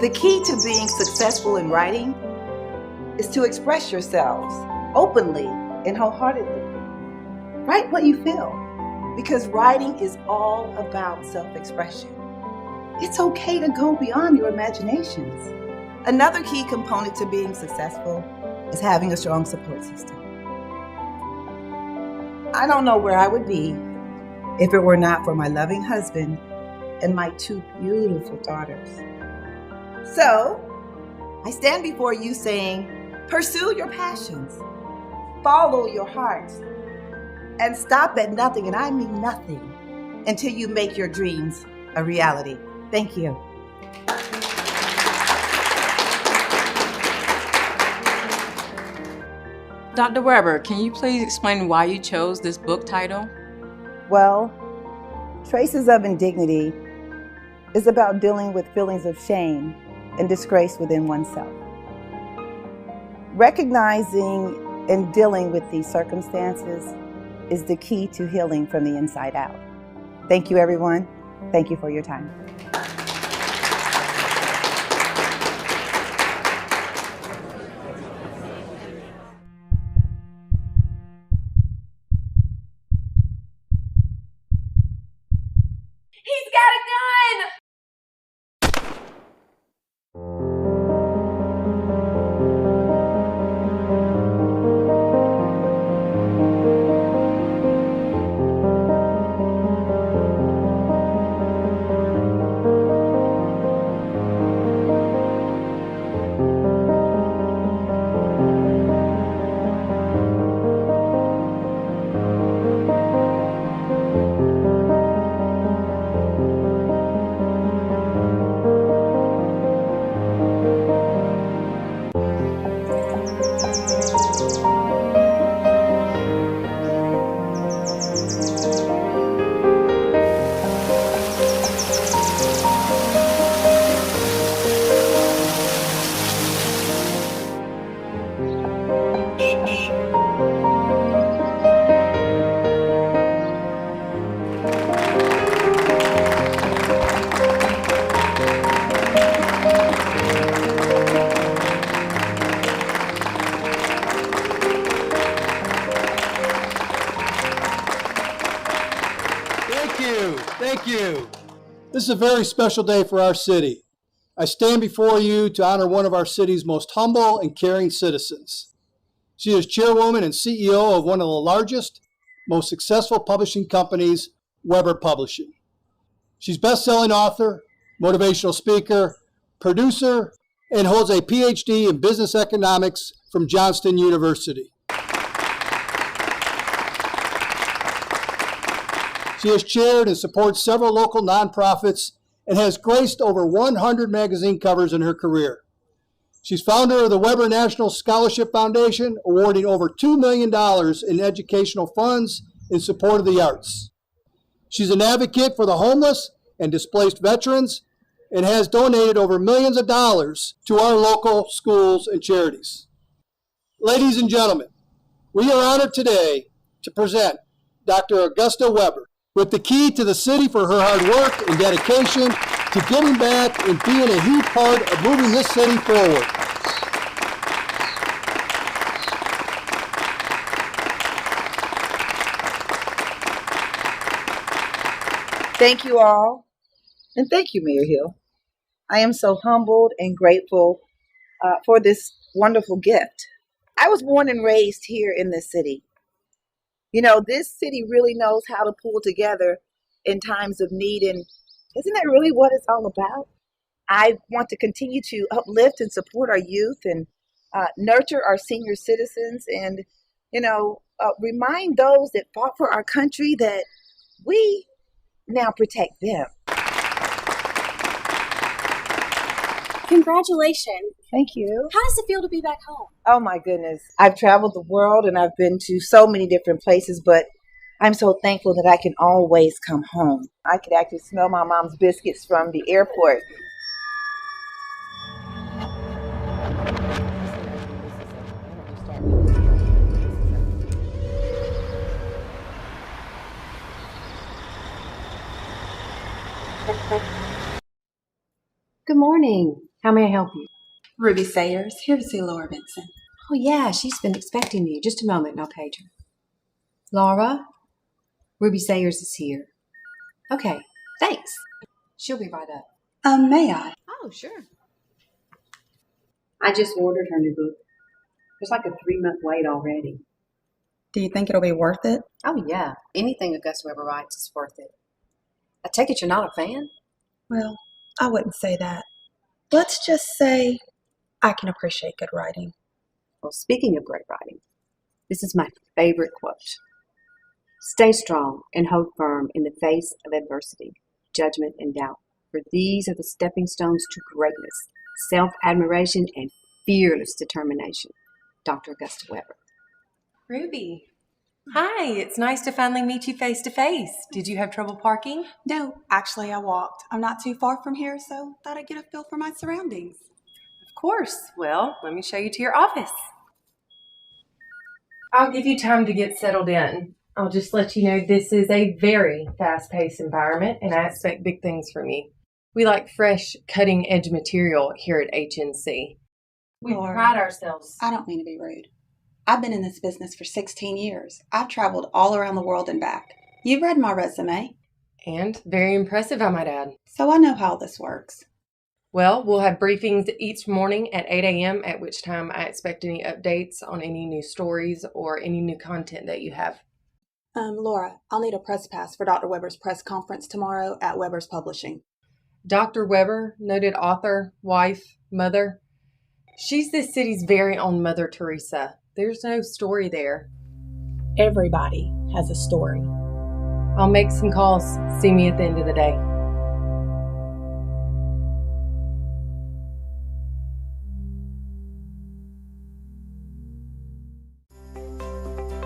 The key to being successful in writing is to express yourselves openly and wholeheartedly. Write what you feel, because writing is all about self-expression. It's okay to go beyond your imaginations. Another key component to being successful is having a strong support system. I don't know where I would be if it were not for my loving husband and my 2 beautiful daughters. So, I stand before you saying, pursue your passions, follow your hearts, and stop at nothing, and I mean nothing, until you make your dreams a reality. Thank you. Dr. Weber, can you please explain why you chose this book title? Well, Traces of Indignity is about dealing with feelings of shame and disgrace within oneself. Recognizing and dealing with these circumstances is the key to healing from the inside out. Thank you, everyone. Thank you for your time. He's got a gun! Thank you. This is a very special day for our city. I stand before you to honor one of our city's most humble and caring citizens. She is chairwoman and CEO of one of the largest, most successful publishing companies, Weber Publishing. She's best-selling author, motivational speaker, producer, and holds a PhD in business economics from Johnston University. She has chaired and supports several local nonprofits and has graced over 100 magazine covers in her career. She's founder of the Weber National Scholarship Foundation, awarding over $2 million in educational funds in support of the arts. She's an advocate for the homeless and displaced veterans and has donated over millions of dollars to our local schools and charities. Ladies and gentlemen, we are honored today to present Dr. Augusta Weber with the key to the city for her hard work and dedication to giving back and being a huge part of moving this city forward. Thank you all, and thank you, Mayor Hill. I am so humbled and grateful for this wonderful gift. I was born and raised here in this city. You know, this city really knows how to pull together in times of need, and isn't that really what it's all about? I want to continue to uplift and support our youth and nurture our senior citizens and, remind those that fought for our country that we now protect them. Congratulations. Thank you. How does it feel to be back home? Oh my goodness. I've traveled the world and I've been to so many different places, but I'm so thankful that I can always come home. I could actually smell my mom's biscuits from the airport. Good morning. How may I help you? Ruby Sayers, here to see Laura Benson. Oh, yeah, she's been expecting you. Just a moment and I'll page her. Laura, Ruby Sayers is here. Okay, thanks. She'll be right up. May I? Oh, sure. I just ordered her new book. There's like a 3-month wait already. Do you think it'll be worth it? Oh, yeah. Anything Augusta Weber writes is worth it. I take it you're not a fan? Well, I wouldn't say that. Let's just say I can appreciate good writing. Well, speaking of great writing, this is my favorite quote. Stay strong and hold firm in the face of adversity, judgment, and doubt, for these are the stepping stones to greatness, self-admiration, and fearless determination. Dr. Augusta Weber. Ruby. Hi, it's nice to finally meet you face to face. Did you have trouble parking? No, actually I walked. I'm not too far from here, so thought I'd get a feel for my surroundings. Of course. Well, let me show you to your office. I'll give you time to get settled in. I'll just let you know this is a very fast-paced environment, and I expect big things from you. We like fresh, cutting-edge material here at HNC. We Laura, pride ourselves. I don't mean to be rude. I've been in this business for 16 years. I've traveled all around the world and back. You've read my resume. And very impressive, I might add. So I know how this works. Well, we'll have briefings each morning at 8 a.m., at which time I expect any updates on any new stories or any new content that you have. Laura, I'll need a press pass for Dr. Weber's press conference tomorrow at Weber's Publishing. Dr. Weber, noted author, wife, mother. She's this city's very own Mother Teresa. There's no story there. Everybody has a story. I'll make some calls. See me at the end of the day.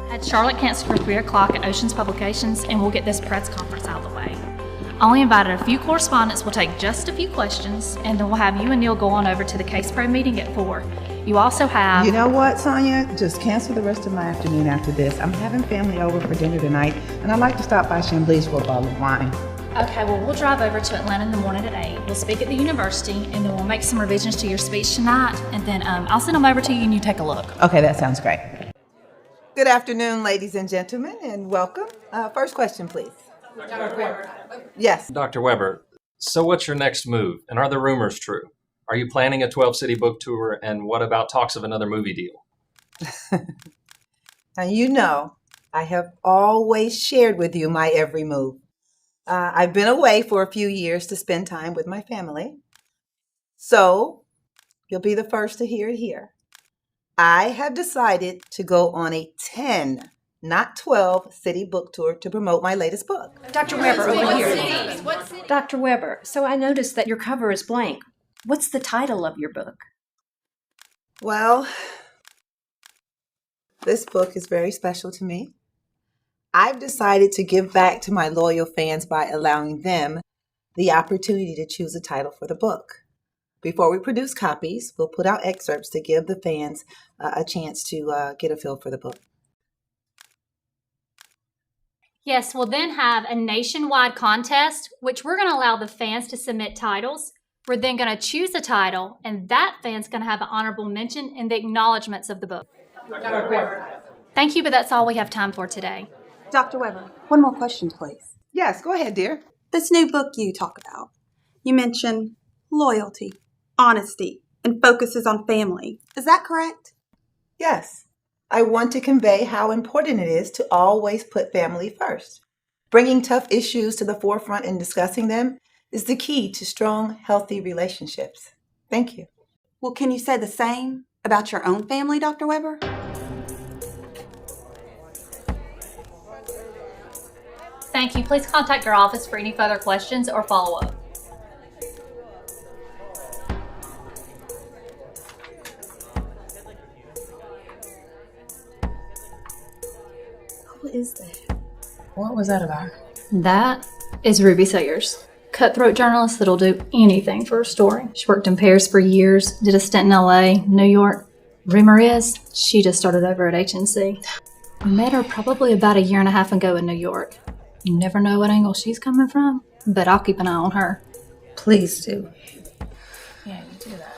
Had Charlotte canceled for 3 o'clock at Oceans Publications, and we'll get this press conference out of the way. I only invited a few correspondents. We'll take just a few questions, and then we'll have you and Neil go on over to the Case Pro meeting at 4. You also have... You know what, Sonia? Just cancel the rest of my afternoon after this. I'm having family over for dinner tonight, and I'd like to stop by Chambly's for a bottle of wine. Okay, well, we'll drive over to Atlanta in the morning at 8. We'll speak at the university, and then we'll make some revisions to your speech tonight, and then I'll send them over to you and you take a look. Okay, that sounds great. Good afternoon, ladies and gentlemen, and welcome. First question, please. Dr. Weber. Yes. Dr. Weber, so what's your next move? And are the rumors true? Are you planning a 12-city book tour? And what about talks of another movie deal? Now, you know, I have always shared with you my every move. I've been away for a few years to spend time with my family. So you'll be the first to hear it here. I have decided to go on a 10, not 12, city book tour to promote my latest book. Dr. Weber, over here. Dr. Weber, so I noticed that your cover is blank. What's the title of your book? Well, this book is very special to me. I've decided to give back to my loyal fans by allowing them the opportunity to choose a title for the book. Before we produce copies, we'll put out excerpts to give the fans a chance to get a feel for the book. Yes, we'll then have a nationwide contest, which we're going to allow the fans to submit titles. We're then going to choose a title, and that fan's going to have an honorable mention in the acknowledgments of the book. Thank you, but that's all we have time for today. Dr. Weber, one more question, please. Yes, go ahead, dear. This new book you talk about, you mention loyalty, honesty, and focuses on family. Is that correct? Yes. I want to convey how important it is to always put family first. Bringing tough issues to the forefront and discussing them is the key to strong, healthy relationships. Thank you. Well, can you say the same about your own family, Dr. Weber? Thank you. Please contact your office for any further questions or follow-up. What is that? What was that about? That is Ruby Sayers, cutthroat journalist that'll do anything for a story. She worked in Paris for years, did a stint in LA, New York. Rumor is she just started over at HNC. We met her probably about 1.5 years ago in New York. You never know what angle she's coming from, but I'll keep an eye on her. Please do. Yeah, do that.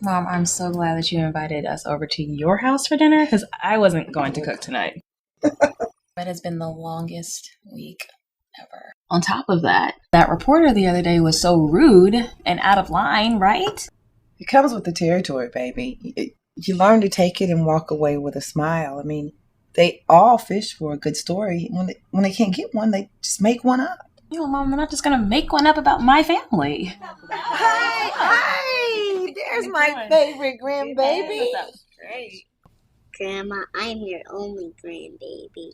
Mom, I'm so glad that you invited us over to your house for dinner because I wasn't going to cook tonight. That has been the longest week ever. On top of that, that reporter the other day was so rude and out of line, right? It comes with the territory, baby. You learn to take it and walk away with a smile. I mean, they all fish for a good story. When they can't get one, they just make one up. You know, Mom, I'm not just going to make one up about my family. Hi, there's my favorite grandbaby. Great. Grandma, I'm your only grandbaby.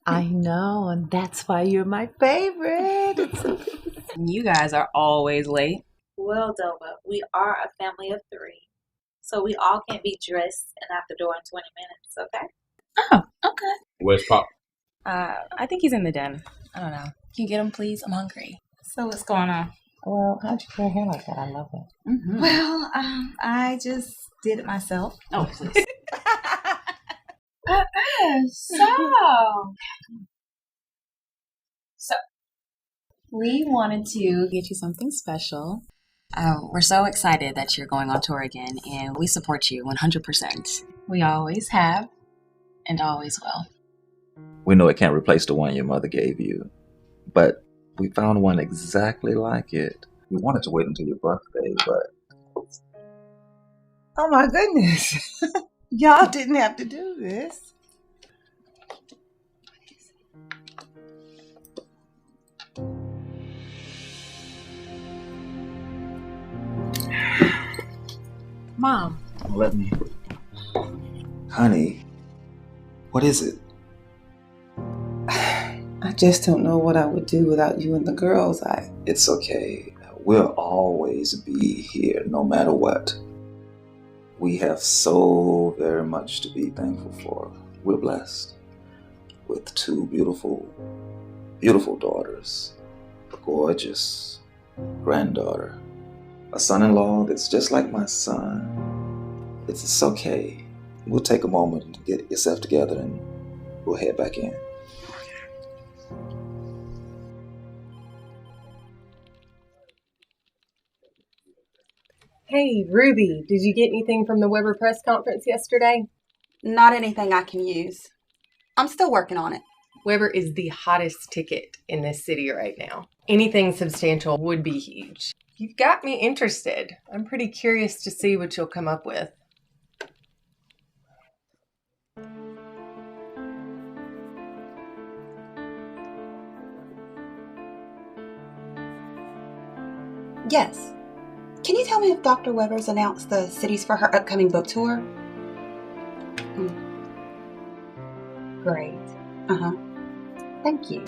I know, and that's why you're my favorite. You guys are always late. Well, Dova, we are a family of 3, so we all can't be dressed and out the door in 20 minutes, okay? Oh, okay. Where's Pop? I think he's in the den. I don't know. Can you get him, please? I'm hungry. So what's going on? Well, how'd you curl hair like that? I love it. Mm-hmm. Well, I just did it myself. Oh, please. So, we wanted to get you something special. We're so excited that you're going on tour again, and we support you 100%. We always have, and always will. We know it can't replace the one your mother gave you, but we found one exactly like it. We wanted to wait until your birthday, but... Oh my goodness. Y'all didn't have to do this. Mom. Let me... Honey, what is it? I just don't know what I would do without you and the girls. It's okay. We'll always be here no matter what. We have so very much to be thankful for. We're blessed with 2 beautiful, beautiful daughters, a gorgeous granddaughter, a son-in-law that's just like my son. It's okay. We'll take a moment to get yourself together and we'll head back in. Hey, Ruby, did you get anything from the Weber press conference yesterday? Not anything I can use. I'm still working on it. Weber is the hottest ticket in this city right now. Anything substantial would be huge. You've got me interested. I'm pretty curious to see what you'll come up with. Yes. Can you tell me if Dr. Weber's announced the cities for her upcoming book tour? Great. Uh-huh. Thank you.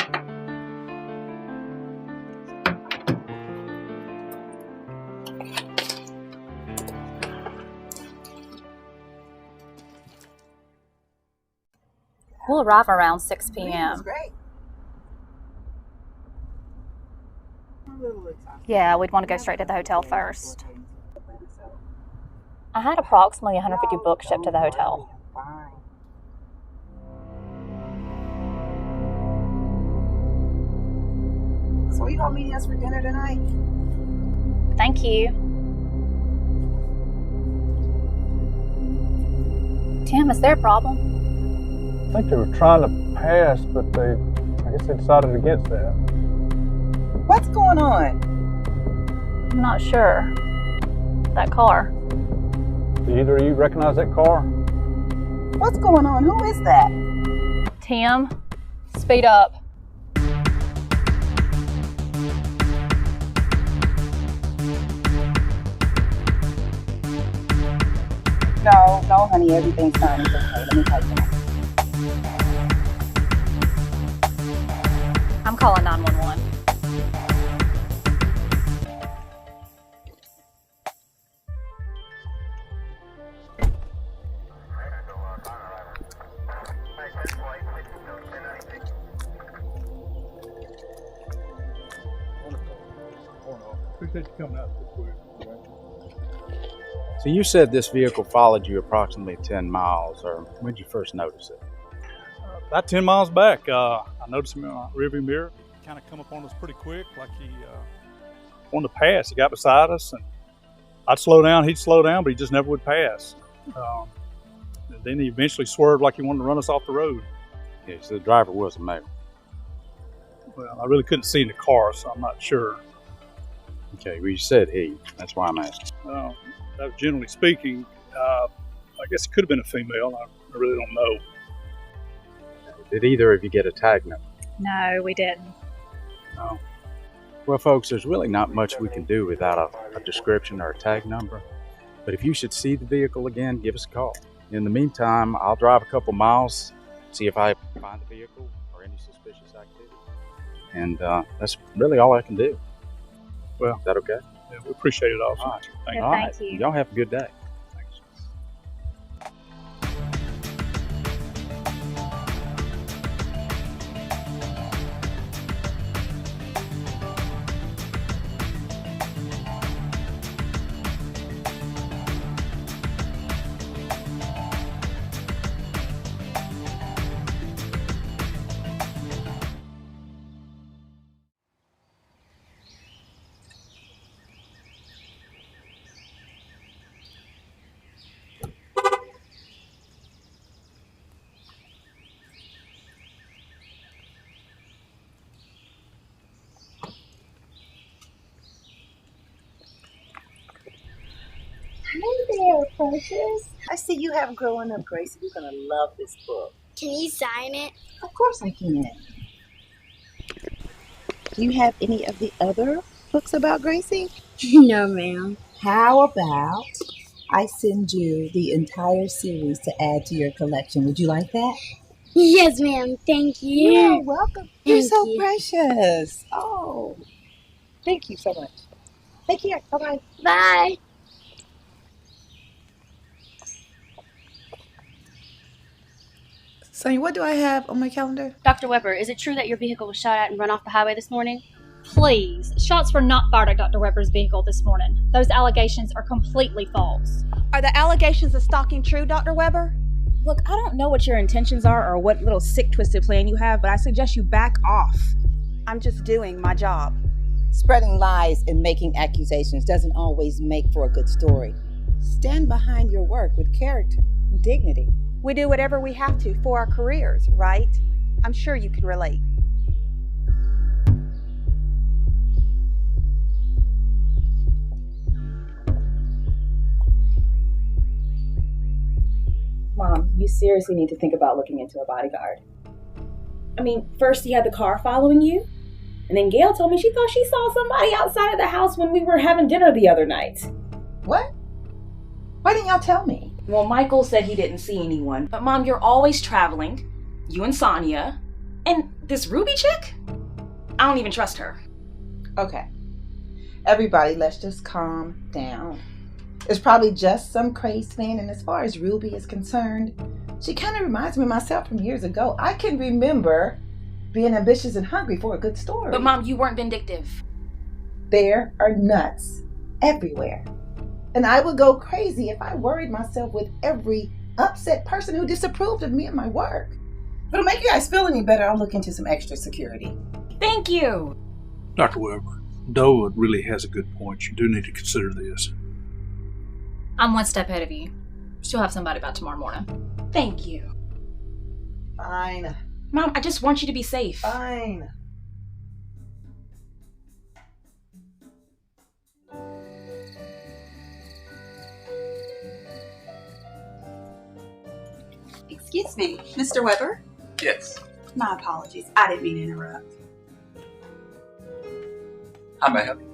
We'll arrive around 6 p.m. Great. Yeah, we'd want to go straight to the hotel first. I had approximately 150 books shipped to the hotel. So are you gonna meet us for dinner tonight? Thank you. Tim, is there a problem? I think they were trying to pass, but I guess they decided against that. What's going on? I'm not sure. That car. Do either of you recognize that car? What's going on? Who is that? Tim, speed up. No, honey, everything's fine. It's okay. Let me type it. I'm calling 911. Appreciate you coming out this quick. So you said this vehicle followed you approximately 10 miles, or when did you first notice it? About 10 miles back, I noticed him in my rearview mirror. kind of come up on us pretty quick, like he wanted to pass. He got beside us, and I'd slow down, he'd slow down, but he just never would pass. And then he eventually swerved like he wanted to run us off the road. Yeah, so the driver was a male. Well, I really couldn't see in the car, so I'm not sure. Okay, well, you said he. That's why I'm asking. That was generally speaking. I guess it could have been a female. I really don't know. Did either of you get a tag number? No, we didn't. No. Well, folks, there's really not much we can do without a description or a tag number. But if you should see the vehicle again, give us a call. In the meantime, I'll drive a couple miles, see if I find the vehicle or any suspicious activity. And that's really all I can do. Well, is that okay? Yeah, we appreciate it, officer. All right. Thank you. All right. Y'all have a good day. Hey there, Precious. I see you have Growing Up, Gracie. You're going to love this book. Can you sign it? Of course I can. Do you have any of the other books about Gracie? No, ma'am. How about I send you the entire series to add to your collection? Would you like that? Yes, ma'am. Thank you. You're welcome. You're Thank so you. precious. Oh, thank you so much. Take care. Bye-bye. Bye. Sonia, what do I have on my calendar? Dr. Weber, is it true that your vehicle was shot at and run off the highway this morning? Please, shots were not fired at Dr. Weber's vehicle this morning. Those allegations are completely false. Are the allegations of stalking true, Dr. Weber? Look, I don't know what your intentions are or what little sick, twisted plan you have, but I suggest you back off. I'm just doing my job. Spreading lies and making accusations doesn't always make for a good story. Stand behind your work with character and dignity. We do whatever we have to for our careers, right? I'm sure you can relate. Mom, you seriously need to think about looking into a bodyguard. I mean, first he had the car following you, and then Gail told me she thought she saw somebody outside of the house when we were having dinner the other night. What? Why didn't y'all tell me? Well, Michael said he didn't see anyone. But Mom, you're always traveling. You and Sonia. And this Ruby chick? I don't even trust her. Okay. Everybody, let's just calm down. It's probably just some crazed fan, and as far as Ruby is concerned, she kind of reminds me of myself from years ago. I can remember being ambitious and hungry for a good story. But Mom, you weren't vindictive. There are nuts everywhere. And I would go crazy if I worried myself with every upset person who disapproved of me and my work. If it'll make you guys feel any better, I'll look into some extra security. Thank you. Dr. Weber, Doa really has a good point. You do need to consider this. I'm one step ahead of you. She'll have somebody by tomorrow morning. Thank you. Fine. Mom, I just want you to be safe. Fine. Excuse me, Mr. Weber? Yes. My apologies. I didn't mean to interrupt. How may I help you?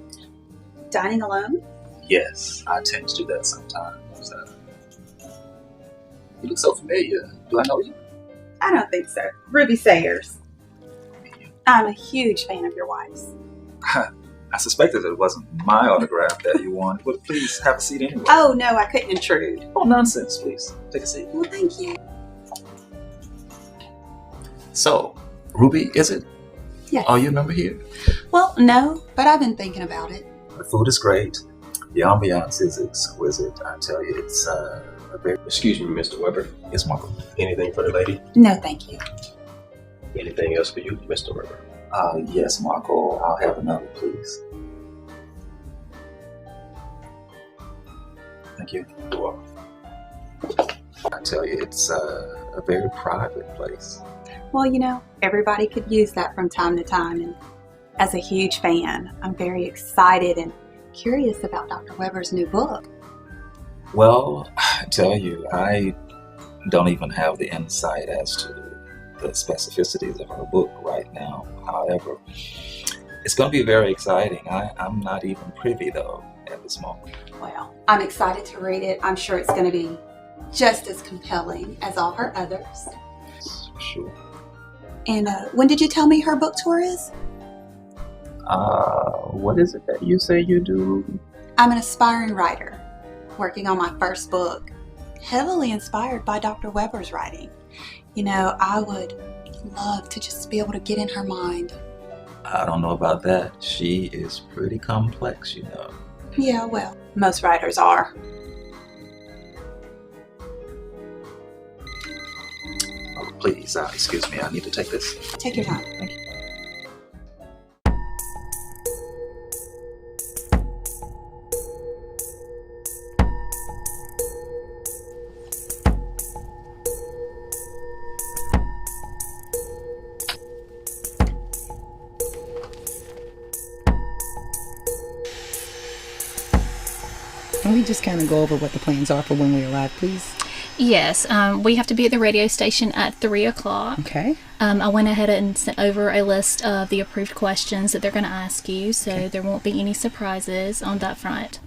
Dining alone? Yes, I tend to do that sometimes. You look so familiar. Do I know you? I don't think so. Ruby Sayers. I'm a huge fan of your wife's. I suspected it wasn't my autograph that you wanted, but please have a seat anyway. Oh, no, I couldn't intrude. Oh, nonsense, please. Take a seat. Well, thank you. So, Ruby, is it? Yes. Are you a member here? Well, no, but I've been thinking about it. The food is great. The ambiance is exquisite. I tell you, it's a very... Excuse me, Mr. Weber. Yes, Michael. Anything for the lady? No, thank you. Anything else for you, Mr. Weber? Yes, Marco, I'll have another, please. Thank you. You're welcome. I tell you, it's a very private place. Well, everybody could use that from time to time. And as a huge fan, I'm very excited and curious about Dr. Weber's new book. Well, I tell you, I don't even have the insight as to the specificities of her book right now. However, it's going to be very exciting. I'm not even privy, though, at this moment. Well, I'm excited to read it. I'm sure it's going to be just as compelling as all her others. Sure. And when did you tell me her book tour is? What is it that you say you do? I'm an aspiring writer, working on my first book, heavily inspired by Dr. Weber's writing. I would love to just be able to get in her mind. I don't know about that. She is pretty complex, Yeah, well, most writers are. Oh, please, excuse me. I need to take this. Take your time. Thank you. Can we just kind of go over what the plans are for when we arrive, please? Yes, we have to be at the radio station at 3 o'clock. Okay. I went ahead and sent over a list of the approved questions that they're going to ask you, so there won't be any surprises on that front.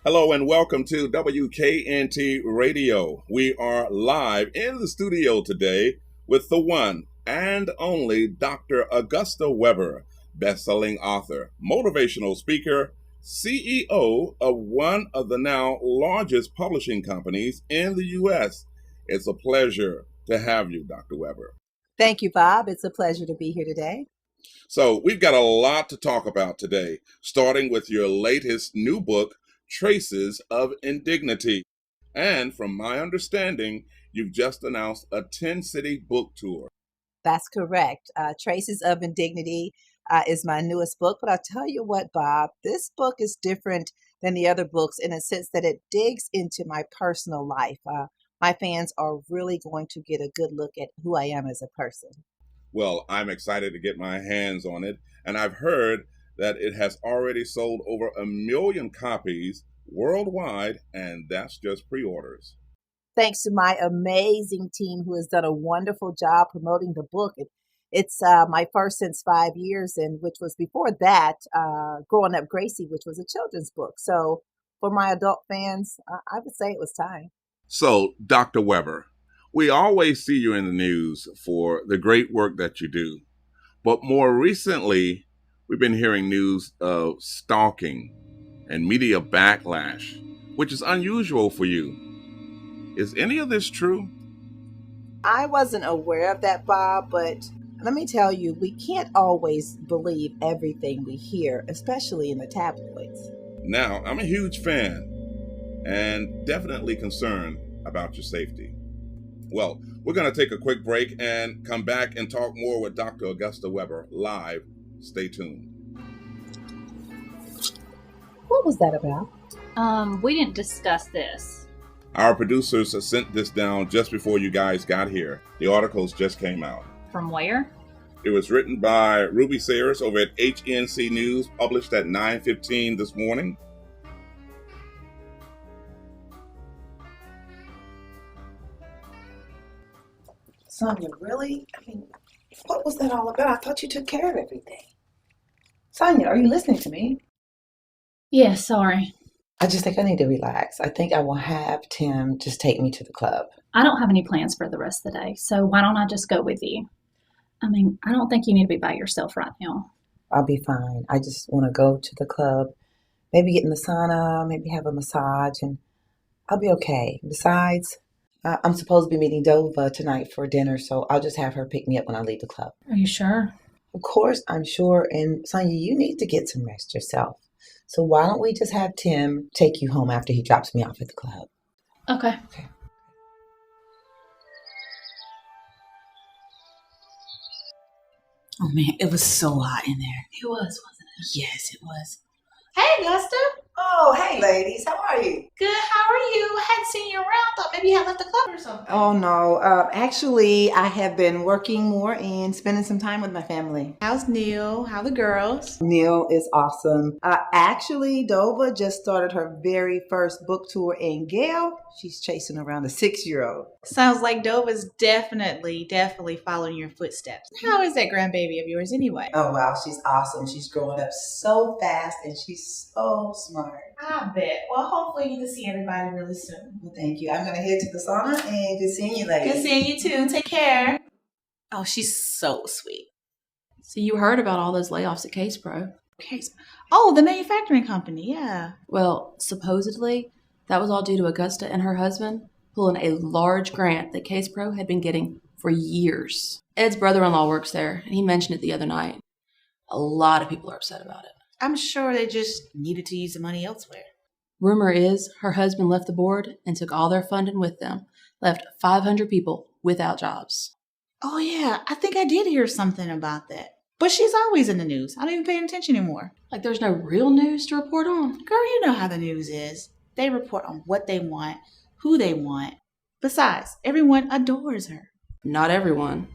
Hello and welcome to WKNT Radio. We are live in the studio today with the one and only Dr. Augusta Weber, best-selling author, motivational speaker, CEO of one of the now largest publishing companies in the U.S. It's a pleasure to have you, Dr. Weber. Thank you, Bob. It's a pleasure to be here today. So we've got a lot to talk about today, starting with your latest new book, Traces of Indignity. And from my understanding, you've just announced a 10-city book tour. That's correct. Traces of Indignity is my newest book. But I'll tell you what, Bob, this book is different than the other books in a sense that it digs into my personal life. My fans are really going to get a good look at who I am as a person. Well, I'm excited to get my hands on it. And I've heard that it has already sold over 1 million copies worldwide, and that's just pre-orders. Thanks to my amazing team who has done a wonderful job promoting the book. It's my first since 5 years, and which was before that, Growing Up Gracie, which was a children's book. So for my adult fans, I would say it was time. So, Dr. Weber, we always see you in the news for the great work that you do. But more recently, we've been hearing news of stalking and media backlash, which is unusual for you. Is any of this true? I wasn't aware of that, Bob, but let me tell you, we can't always believe everything we hear, especially in the tabloids. Now, I'm a huge fan and definitely concerned about your safety. Well, we're going to take a quick break and come back and talk more with Dr. Augusta Weber live. Stay tuned. What was that about? We didn't discuss this. Our producers sent this down just before you guys got here. The articles just came out. From where? It was written by Ruby Sayers over at HNC News, published at 9:15 this morning. Sonia, really? What was that all about? I thought you took care of everything. Sonia, are you listening to me? Yeah, sorry. I just think I need to relax. I think I will have Tim just take me to the club. I don't have any plans for the rest of the day, so why don't I just go with you? I don't think you need to be by yourself right now. I'll be fine. I just want to go to the club, maybe get in the sauna, maybe have a massage, and I'll be okay. Besides, I'm supposed to be meeting Dova tonight for dinner, so I'll just have her pick me up when I leave the club. Are you sure? Of course, I'm sure. And Sonia, you need to get some rest yourself. So why don't we just have Tim take you home after he drops me off at the club? Okay. Oh man, it was so hot in there. It was, wasn't it? Yes, it was. Hey, Augusta. Oh, hey, ladies. How are you? Good. How are you? I hadn't seen you around. Thought maybe you had left the club or something. Oh, no. Actually, I have been working more and spending some time with my family. How's Neil? How the girls? Neil is awesome. Actually, Dova just started her very first book tour, and Gail, she's chasing around a 6-year-old. Sounds like Dova's definitely following your footsteps. How is that grandbaby of yours anyway? Oh, wow. She's awesome. She's growing up so fast, and she's so smart. I bet. Well, hopefully you can see everybody really soon. Well, thank you. I'm going to head to the sauna, and good seeing you, ladies. Good seeing you too. Take care. Oh, she's so sweet. So you heard about all those layoffs at Case Pro. Oh, the manufacturing company, yeah. Well, supposedly, that was all due to Augusta and her husband pulling a large grant that Case Pro had been getting for years. Ed's brother-in-law works there, and he mentioned it the other night. A lot of people are upset about it. I'm sure they just needed to use the money elsewhere. Rumor is her husband left the board and took all their funding with them, left 500 people without jobs. Oh, yeah. I think I did hear something about that. But she's always in the news. I don't even pay attention anymore. Like there's no real news to report on? Girl, you know how the news is. They report on what they want, who they want. Besides, everyone adores her. Not everyone.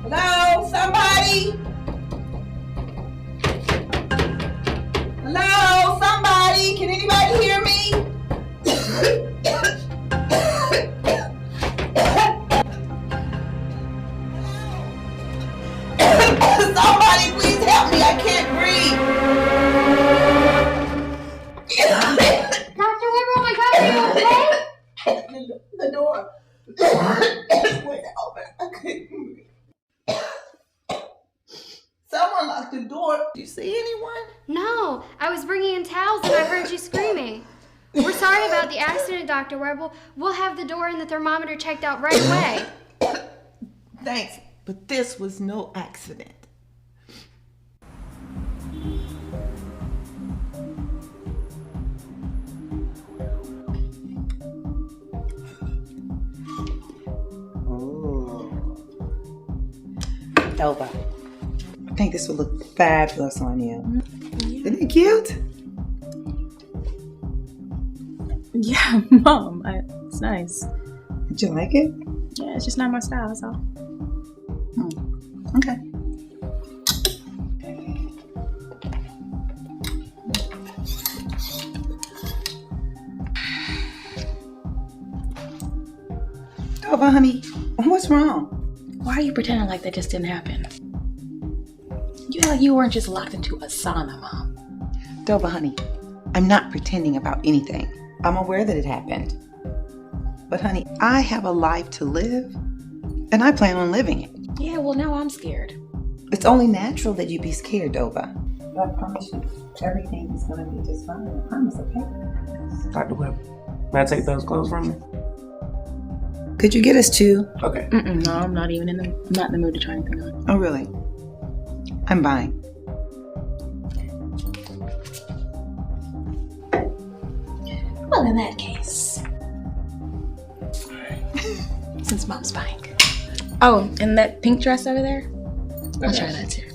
Hello, somebody? Hello, somebody? Can anybody hear me? Somebody, please help me. I can't breathe. Dr. Weber, oh my God, are you okay? The door. Wait, open. I couldn't breathe. Someone locked the door. Do you see anyone? No, I was bringing in towels and I heard you screaming. We're sorry about the accident, Dr. Weber. We'll have the door and the thermometer checked out right away. Thanks, but this was no accident. Elva, I think this would look fabulous on you. Isn't it cute? Yeah, Mom, it's nice. Did you like it? Yeah, it's just not my style, that's all. Okay. Elva, honey, what's wrong? Why are you pretending like that just didn't happen? You act like you weren't just locked into a sauna, Mom. Dova, honey, I'm not pretending about anything. I'm aware that it happened. But honey, I have a life to live, and I plan on living it. Yeah, well, now I'm scared. It's only natural that you be scared, Dova. But I promise you, everything is going to be just fine. I promise, okay? Dr. Webb, may I take those clothes from you? Could you get us two? Okay. No, I'm not in the mood to try anything on. Oh, really? I'm buying. Well, in that case, since Mom's buying. Oh, and that pink dress over there? I'll try that too.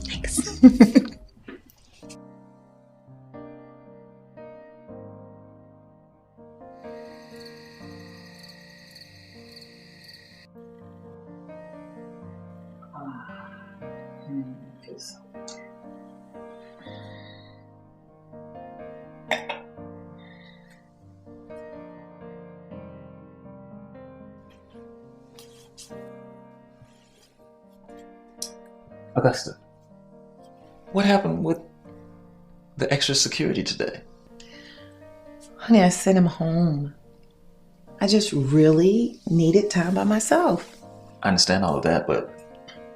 Thanks. Augusta, what happened with the extra security today? Honey, I sent him home. I just really needed time by myself. I understand all of that, but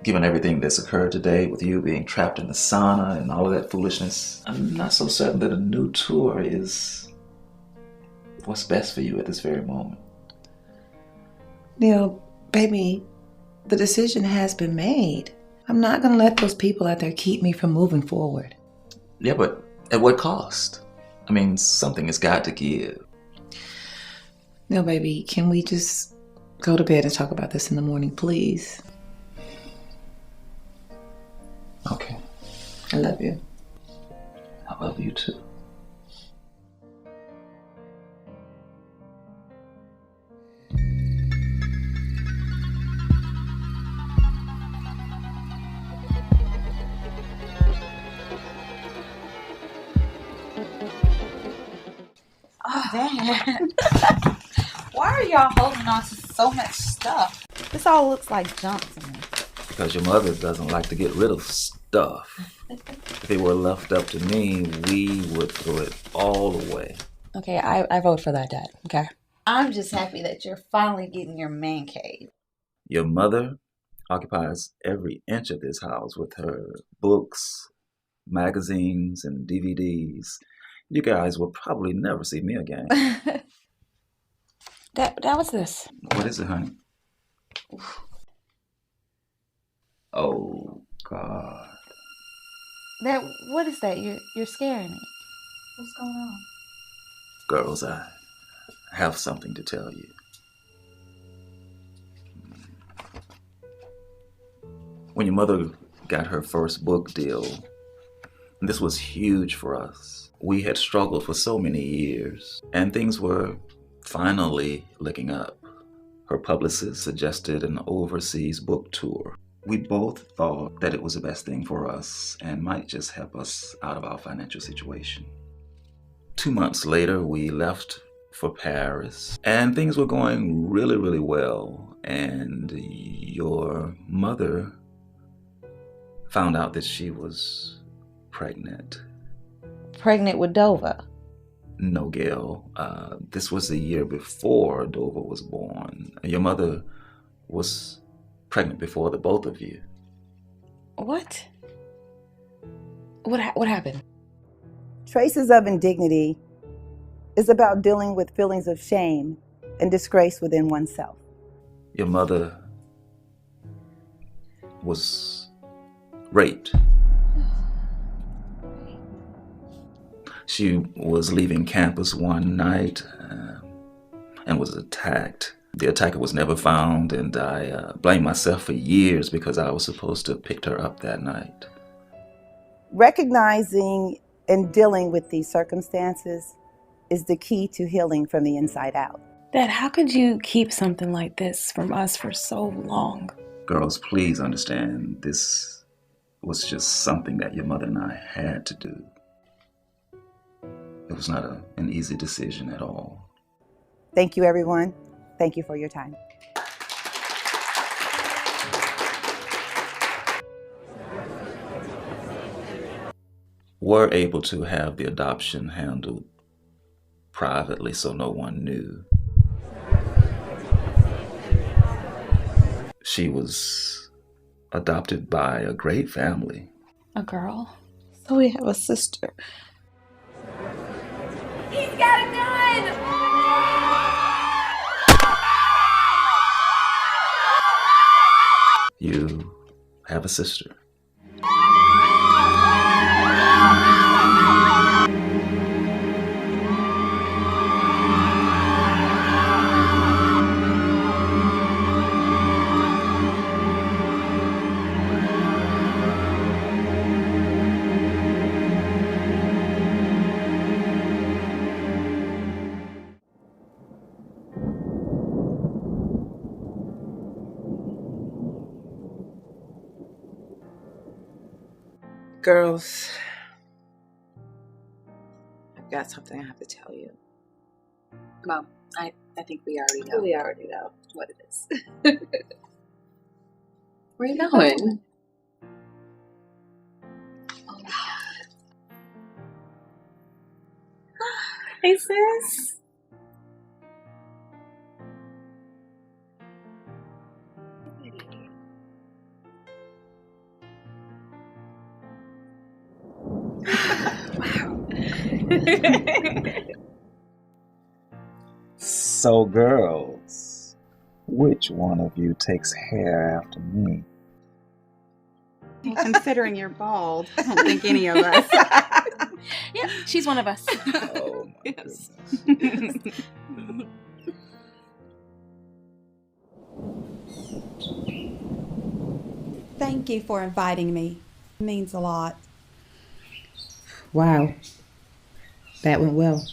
given everything that's occurred today with you being trapped in the sauna and all of that foolishness, I'm not so certain that a new tour is what's best for you at this very moment. Neil, baby, the decision has been made. I'm not going to let those people out there keep me from moving forward. Yeah, but at what cost? I mean, something has got to give. Neil, baby, can we just go to bed and talk about this in the morning, please? Okay. I love you. I love you too. Oh, Dad. Why are y'all holding on to so much stuff? This all looks like junk to me. Because your mother doesn't like to get rid of stuff. If it were left up to me, we would throw it all away. Okay, I vote for that, Dad. Okay. I'm just happy that you're finally getting your man cave. Your mother occupies every inch of this house with her books, magazines, and DVDs. You guys will probably never see me again. Dad, what's this? What is it, honey? Oh, God. Dad, what is that? You're scaring me. What's going on? Girls, I have something to tell you. When your mother got her first book deal, this was huge for us. We had struggled for so many years, and things were finally looking up. Her publicist suggested an overseas book tour. We both thought that it was the best thing for us and might just help us out of our financial situation. 2 months later, we left for Paris, and things were going really, really well. And your mother found out that she was pregnant. Pregnant with Dova. No, Gail. This was the year before Dova was born. Your mother was pregnant before the both of you. What? What happened? Traces of Indignity is about dealing with feelings of shame and disgrace within oneself. Your mother was raped. She was leaving campus one night and was attacked. The attacker was never found, and I blamed myself for years because I was supposed to have picked her up that night. Recognizing and dealing with these circumstances is the key to healing from the inside out. Dad, how could you keep something like this from us for so long? Girls, please understand, this was just something that your mother and I had to do. It was not an easy decision at all. Thank you, everyone. Thank you for your time. Were able to have the adoption handled privately so no one knew. She was adopted by a great family. A girl? So we have a sister. He's got a gun! You have a sister. Girls, I've got something I have to tell you. Mom, I think we already know. We already know what it is. Where you going? Hey, sis. So, girls, which one of you takes hair after me? Considering you're bald, I don't think any of us. Yep, she's one of us. Oh, my Yes. Thank you for inviting me. It means a lot. Wow. That went well.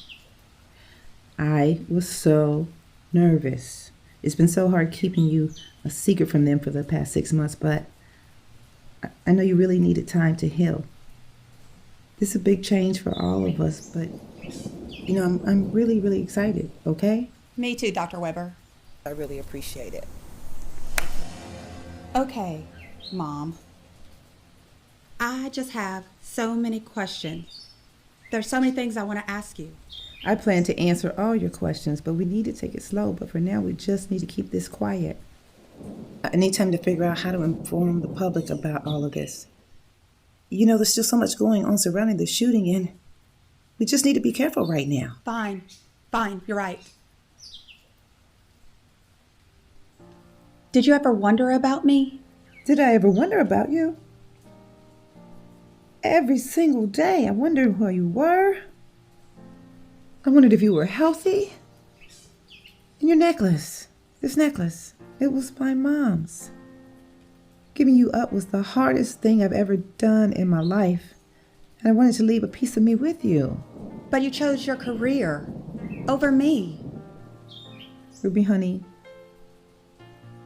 I was so nervous. It's been so hard keeping you a secret from them for the past 6 months, but I know you really needed time to heal. This is a big change for all of us, but I'm really, really excited, okay? Me too, Dr. Weber. I really appreciate it. Okay, Mom. I just have so many questions. There's so many things I want to ask you. I plan to answer all your questions, but we need to take it slow. But for now, we just need to keep this quiet. I need time to figure out how to inform the public about all of this. There's still so much going on surrounding the shooting, and we just need to be careful right now. Fine, you're right. Did you ever wonder about me? Did I ever wonder about you? Every single day, I wondered where you were. I wondered if you were healthy. And your necklace, this necklace, it was my mom's. Giving you up was the hardest thing I've ever done in my life. And I wanted to leave a piece of me with you. But you chose your career over me. Ruby, honey,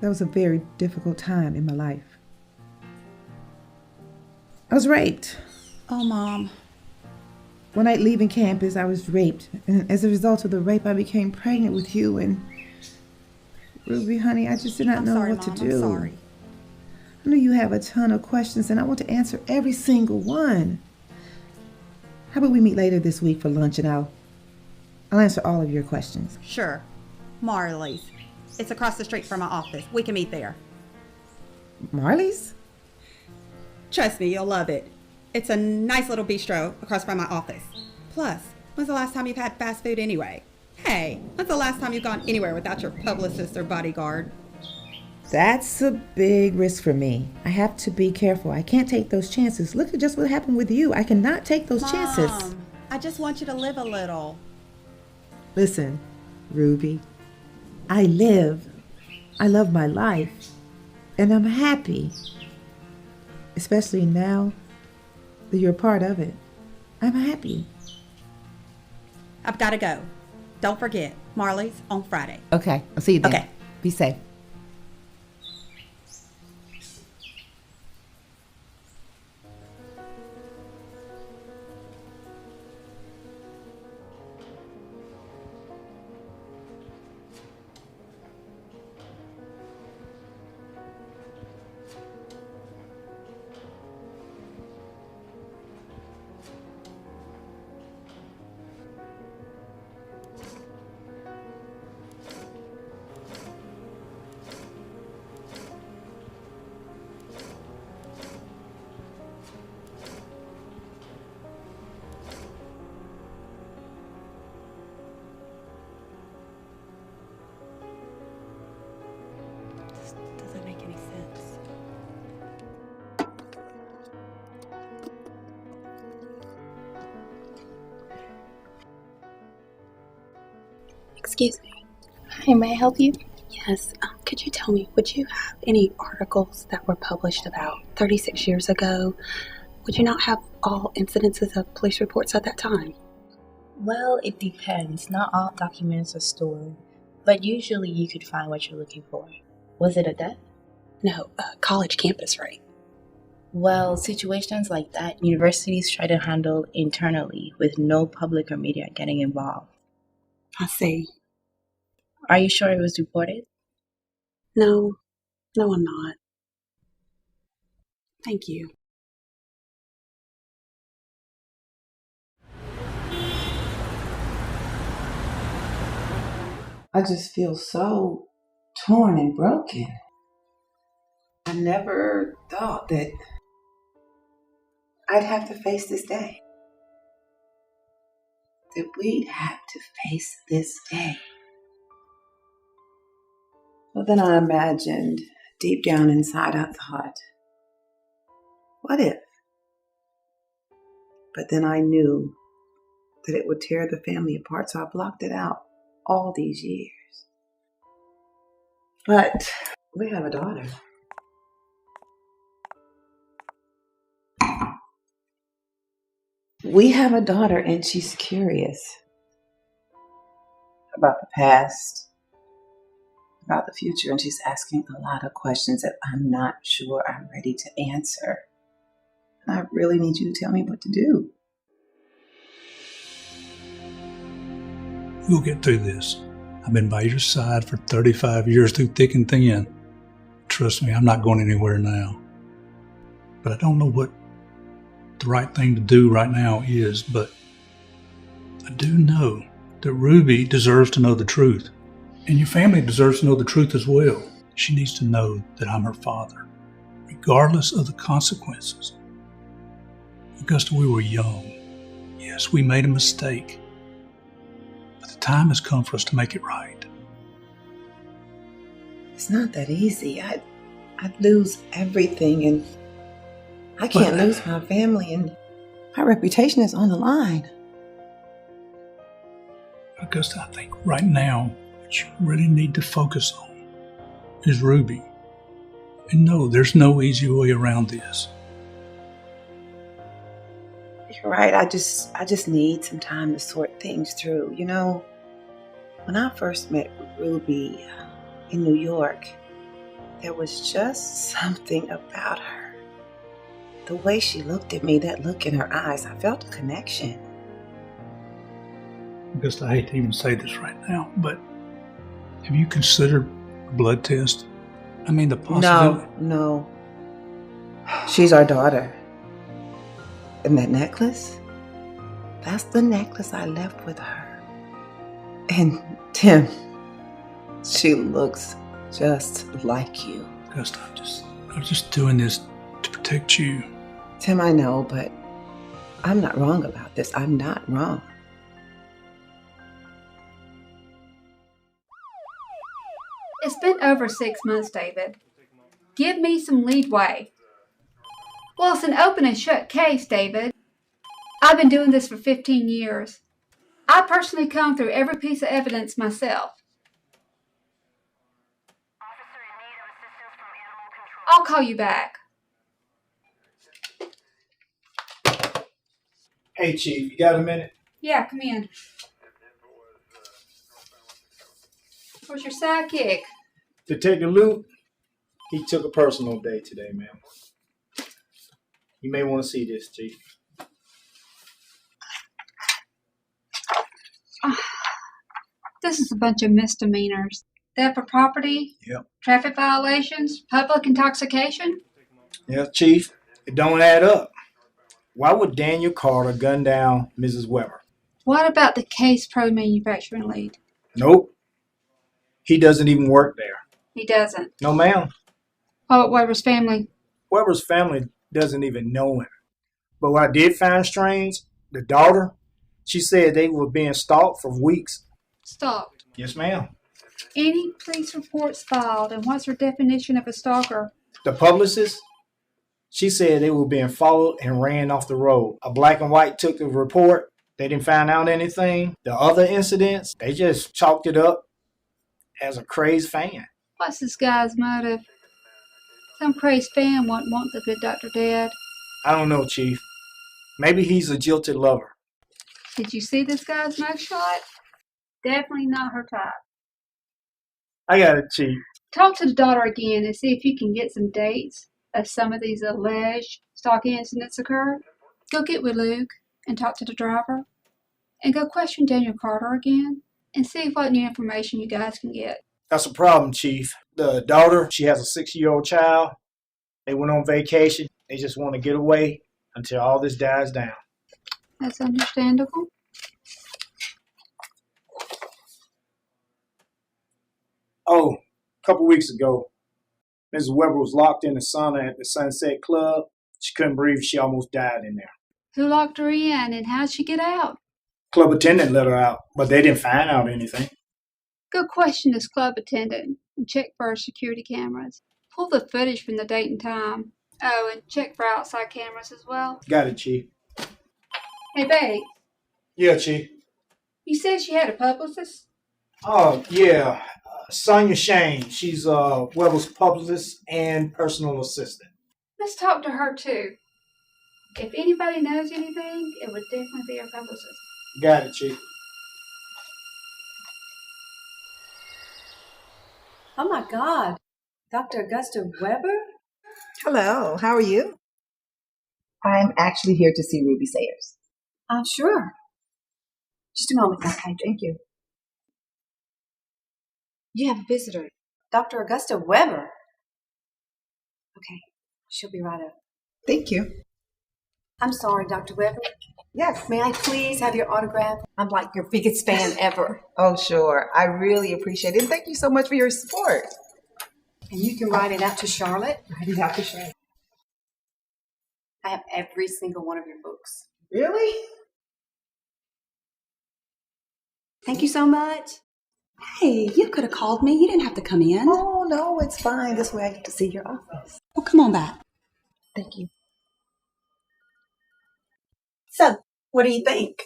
that was a very difficult time in my life. I was raped. Oh, Mom. One night leaving campus, I was raped. And as a result of the rape, I became pregnant with you. And Ruby, honey, I just did not know what to do. I'm sorry. I know you have a ton of questions, and I want to answer every single one. How about we meet later this week for lunch, and I'll answer all of your questions. Sure. Marley's. It's across the street from my office. We can meet there. Marley's? Trust me, you'll love it. It's a nice little bistro across from my office. Plus, when's the last time you've had fast food anyway? Hey, when's the last time you've gone anywhere without your publicist or bodyguard? That's a big risk for me. I have to be careful. I can't take those chances. Look at just what happened with you. I cannot take those chances. Mom, I just want you to live a little. Listen, Ruby, I love my life, and I'm happy. Especially now that you're a part of it. I'm happy. I've got to go. Don't forget, Marley's on Friday. Okay, I'll see you then. Okay. Be safe. Doesn't make any sense. Excuse me. Hi, may I help you? Yes. Could you tell me, would you have any articles that were published about 36 years ago? Would you not have all incidences of police reports at that time? Well, it depends. Not all documents are stored, but usually you could find what you're looking for. Was it a death? No, college campus rape. Well, situations like that, universities try to handle internally with no public or media getting involved. I see. Are you sure it was reported? No, I'm not. Thank you. I just feel so torn and broken. I never thought that I'd have to face this day. That we'd have to face this day. Well, then I imagined, deep down inside, I thought, what if? But then I knew that it would tear the family apart, so I blocked it out all these years. But we have a daughter. We have a daughter, and she's curious about the past, about the future, and she's asking a lot of questions that I'm not sure I'm ready to answer. And I really need you to tell me what to do. We'll get through this. I've been by your side for 35 years through thick and thin. Trust me, I'm not going anywhere now. But I don't know what the right thing to do right now is, but I do know that Ruby deserves to know the truth. And your family deserves to know the truth as well. She needs to know that I'm her father, regardless of the consequences. Augusta, we were young. Yes, we made a mistake. But the time has come for us to make it right. It's not that easy. I'd lose everything, and I can't lose my family, and my reputation is on the line. Augusta, I think right now what you really need to focus on is Ruby. And no, there's no easy way around this. You're right. I just need some time to sort things through. You know, when I first met Ruby in New York, there was just something about her. The way she looked at me, that look in her eyes, I felt a connection. Augusta, I hate to even say this right now, but have you considered a blood test? I mean, the possibility... No. She's our daughter. And that necklace? That's the necklace I left with her. And Tim, she looks just like you. Augusta, I'm just doing this to protect you. Tim, I know, but I'm not wrong about this. I'm not wrong. It's been over 6 months, David. Give me some leadway. Well, it's an open and shut case, David. I've been doing this for 15 years. I personally combed through every piece of evidence myself. I'll call you back. Hey, Chief, you got a minute? Yeah, come in. Where's your sidekick? Detective Luke, he took a personal day today, man. You may want to see this, Chief. This is a bunch of misdemeanors. Theft of property, Yep. traffic violations, public intoxication. Yeah, Chief, it don't add up. Why would Daniel Carter gun down Mrs. Weber? What about the Case Pro manufacturing lead? Nope. He doesn't even work there. He doesn't. No, ma'am. What about Weber's family? Weber's family doesn't even know him. But what I did find strange, the daughter, she said they were being stalked for weeks. Stalked. Yes, ma'am. Any police reports filed, and what's her definition of a stalker? The publicist, she said they were being followed and ran off the road. A black and white took the report. They didn't find out anything. The other incidents, they just chalked it up as a crazed fan. What's this guy's motive? Some crazed fan won't want the good doctor dead. I don't know, Chief. Maybe he's a jilted lover. Did you see this guy's mugshot? Definitely not her type. I got it, Chief. Talk to the daughter again and see if you can get some dates as some of these alleged stalking incidents occurred. Go get with Luke and talk to the driver. And go question Daniel Carter again and see what new information you guys can get. That's a problem, Chief. The daughter, she has a 6-year-old child. They went on vacation. They just want to get away until all this dies down. That's understandable. Oh, a couple weeks ago, Mrs. Weber was locked in the sauna at the Sunset Club. She couldn't breathe. She almost died in there. Who locked her in and how'd she get out? Club attendant let her out, but they didn't find out anything. Go question this club attendant and check for our security cameras. Pull the footage from the date and time. Oh, and check for outside cameras as well. Got it, Chief. Hey, babe, Yeah, Chief. you said she had a publicist? Oh, yeah. Sonia Shane. She's Weber's publicist and personal assistant. Let's talk to her too. If anybody knows anything, it would definitely be our publicist. Got it, Chief. Oh my God. Dr. Augusta Weber? Hello, how are you? I'm actually here to see Ruby Sayers. Sure. Just a moment, okay? Thank you. You have a visitor. Dr. Augusta Weber. Okay, she'll be right up. Thank you. I'm sorry, Dr. Weber. Yes. May I please have your autograph? I'm like your biggest fan ever. Oh, sure. I really appreciate it. And thank you so much for your support. And you can write it out to Charlotte. Write it out to Charlotte. I have every single one of your books. Really? Thank you so much. Hey, you could have called me. You didn't have to come in. Oh, no, it's fine. This way I get to see your office. Well, come on back. Thank you. So, what do you think?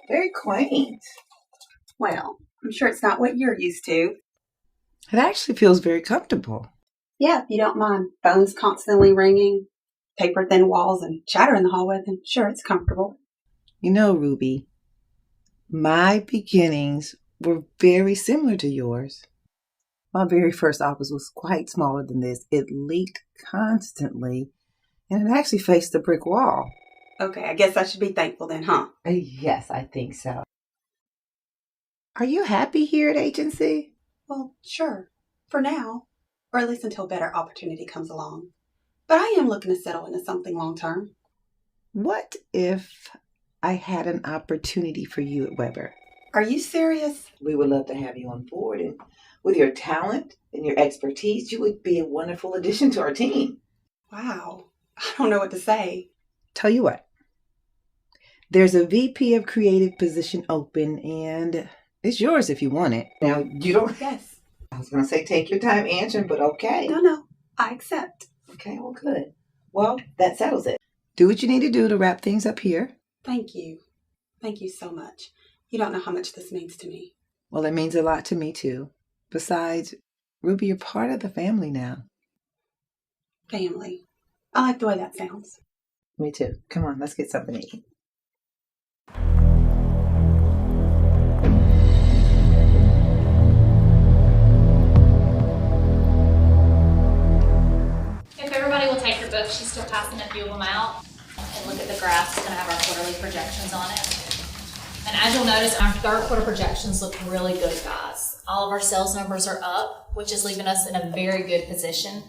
Very quaint. Well, I'm sure it's not what you're used to. It actually feels very comfortable. Yeah, if you don't mind phones constantly ringing, paper-thin walls, and chatter in the hallway, then sure, it's comfortable. You know, Ruby, my beginnings were very similar to yours. My very first office was quite smaller than this. It leaked constantly, and it actually faced a brick wall. Okay, I guess I should be thankful then, huh? Yes, I think so. Are you happy here at agency? Well, sure. For now. Or at least until a better opportunity comes along. But I am looking to settle into something long-term. What if I had an opportunity for you at Weber? Are you serious? We would love to have you on board, and with your talent and your expertise, you would be a wonderful addition to our team. Wow. I don't know what to say. Tell you what. There's a VP of creative position open, and it's yours if you want it. Now, you don't... Yes. I was going to say take your time answering, but okay. No. I accept. Okay, well, good. Well, that settles it. Do what you need to do to wrap things up here. Thank you. Thank you so much. You don't know how much this means to me. Well, it means a lot to me, too. Besides, Ruby, you're part of the family now. Family. I like the way that sounds. Me too. Come on, let's get something to eat. If everybody will take your books, she's still passing a few of them out. And look at the graphs, it's going to have our quarterly projections on it. And as you'll notice, our third quarter projections look really good, guys. All of our sales numbers are up, which is leaving us in a very good position.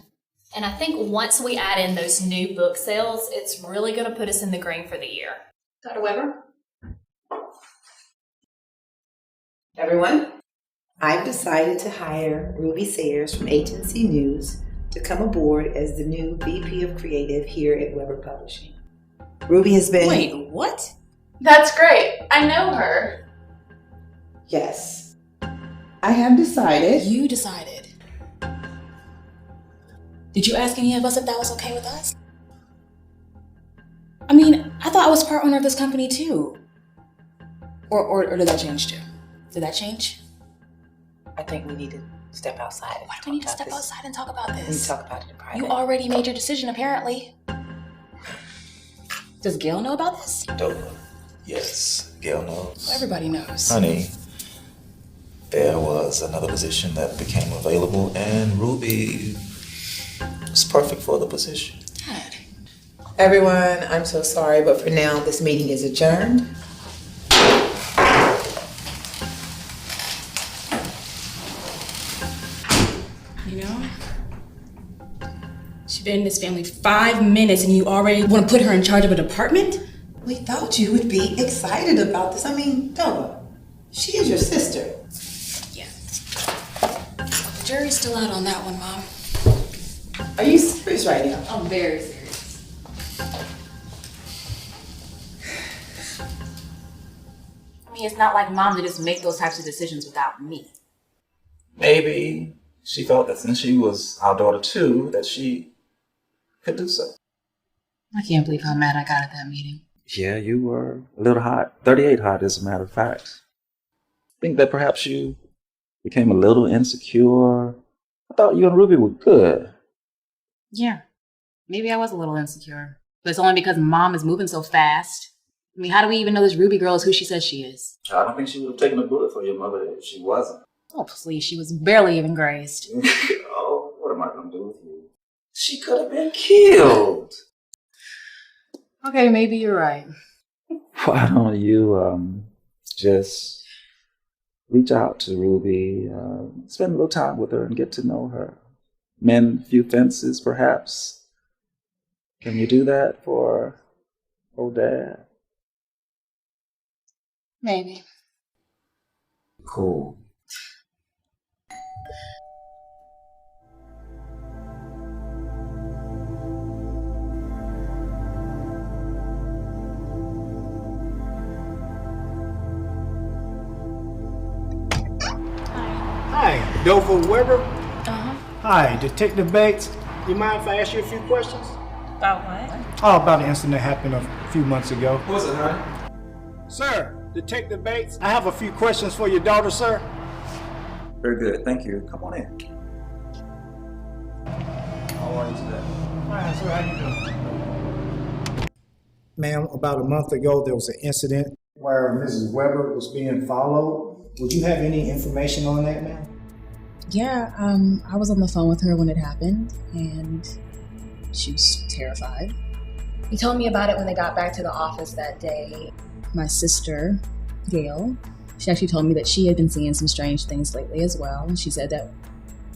And I think once we add in those new book sales, it's really going to put us in the green for the year. Dr. Weber? Everyone, I've decided to hire Ruby Sayers from Agency News to come aboard as the new VP of Creative here at Weber Publishing. Ruby has been... Wait, what? That's great. I know her. Yes. I have decided... You decided. Did you ask any of us if that was okay with us? I mean, I thought I was part owner of this company too. Or did that change too? Did that change? I think we need to step outside. Why do we need to step outside and talk about this? We need to talk about it in private. You already made your decision, apparently. Does Gail know about this? Yes, Gail knows. Well, everybody knows. Honey, there was another position that became available, and Ruby was perfect for the position. Dad. Everyone, I'm so sorry, but for now, this meeting is adjourned. You know, She's been in this family 5 minutes and you already want to put her in charge of a department? We thought you would be excited about this. I mean, Dova, she is your sister. Yeah. The jury's still out on that one, Mom. Are you serious right now? I'm very serious. I mean, it's not like Mom to just make those types of decisions without me. Maybe she felt that since she was our daughter too, that she could do so. I can't believe how mad I got at that meeting. Yeah, you were a little hot. 38 hot, as a matter of fact. I think that perhaps you became a little insecure. I thought you and Ruby were good. Yeah, maybe I was a little insecure. But it's only because Mom is moving so fast. I mean, how do we even know this Ruby girl is who she says she is? I don't think she would have taken a bullet for your mother if she wasn't. Oh, please, she was barely even grazed. Oh, what am I going to do with you? She could have been killed. Okay, maybe you're right. Why don't you just reach out to Ruby, spend a little time with her and get to know her. Mend a few fences, perhaps. Can you do that for old Dad? Maybe. Cool. Hi, Dover Weber. Uh-huh. Hi, Detective Bates. You mind if I ask you a few questions? About what? Oh, about the incident that happened a few months ago. What was it, honey? Sir, Detective Bates, I have a few questions for your daughter, sir. Very good. Thank you. Come on in. How are you today? Hi, sir. How you doing? Ma'am, about a month ago, there was an incident where Mrs. Weber was being followed. Would you have any information on that, ma'am? Yeah, I was on the phone with her when it happened, and she was terrified. He told me about it when they got back to the office that day. My sister, Gail, she actually told me that she had been seeing some strange things lately as well. And she said that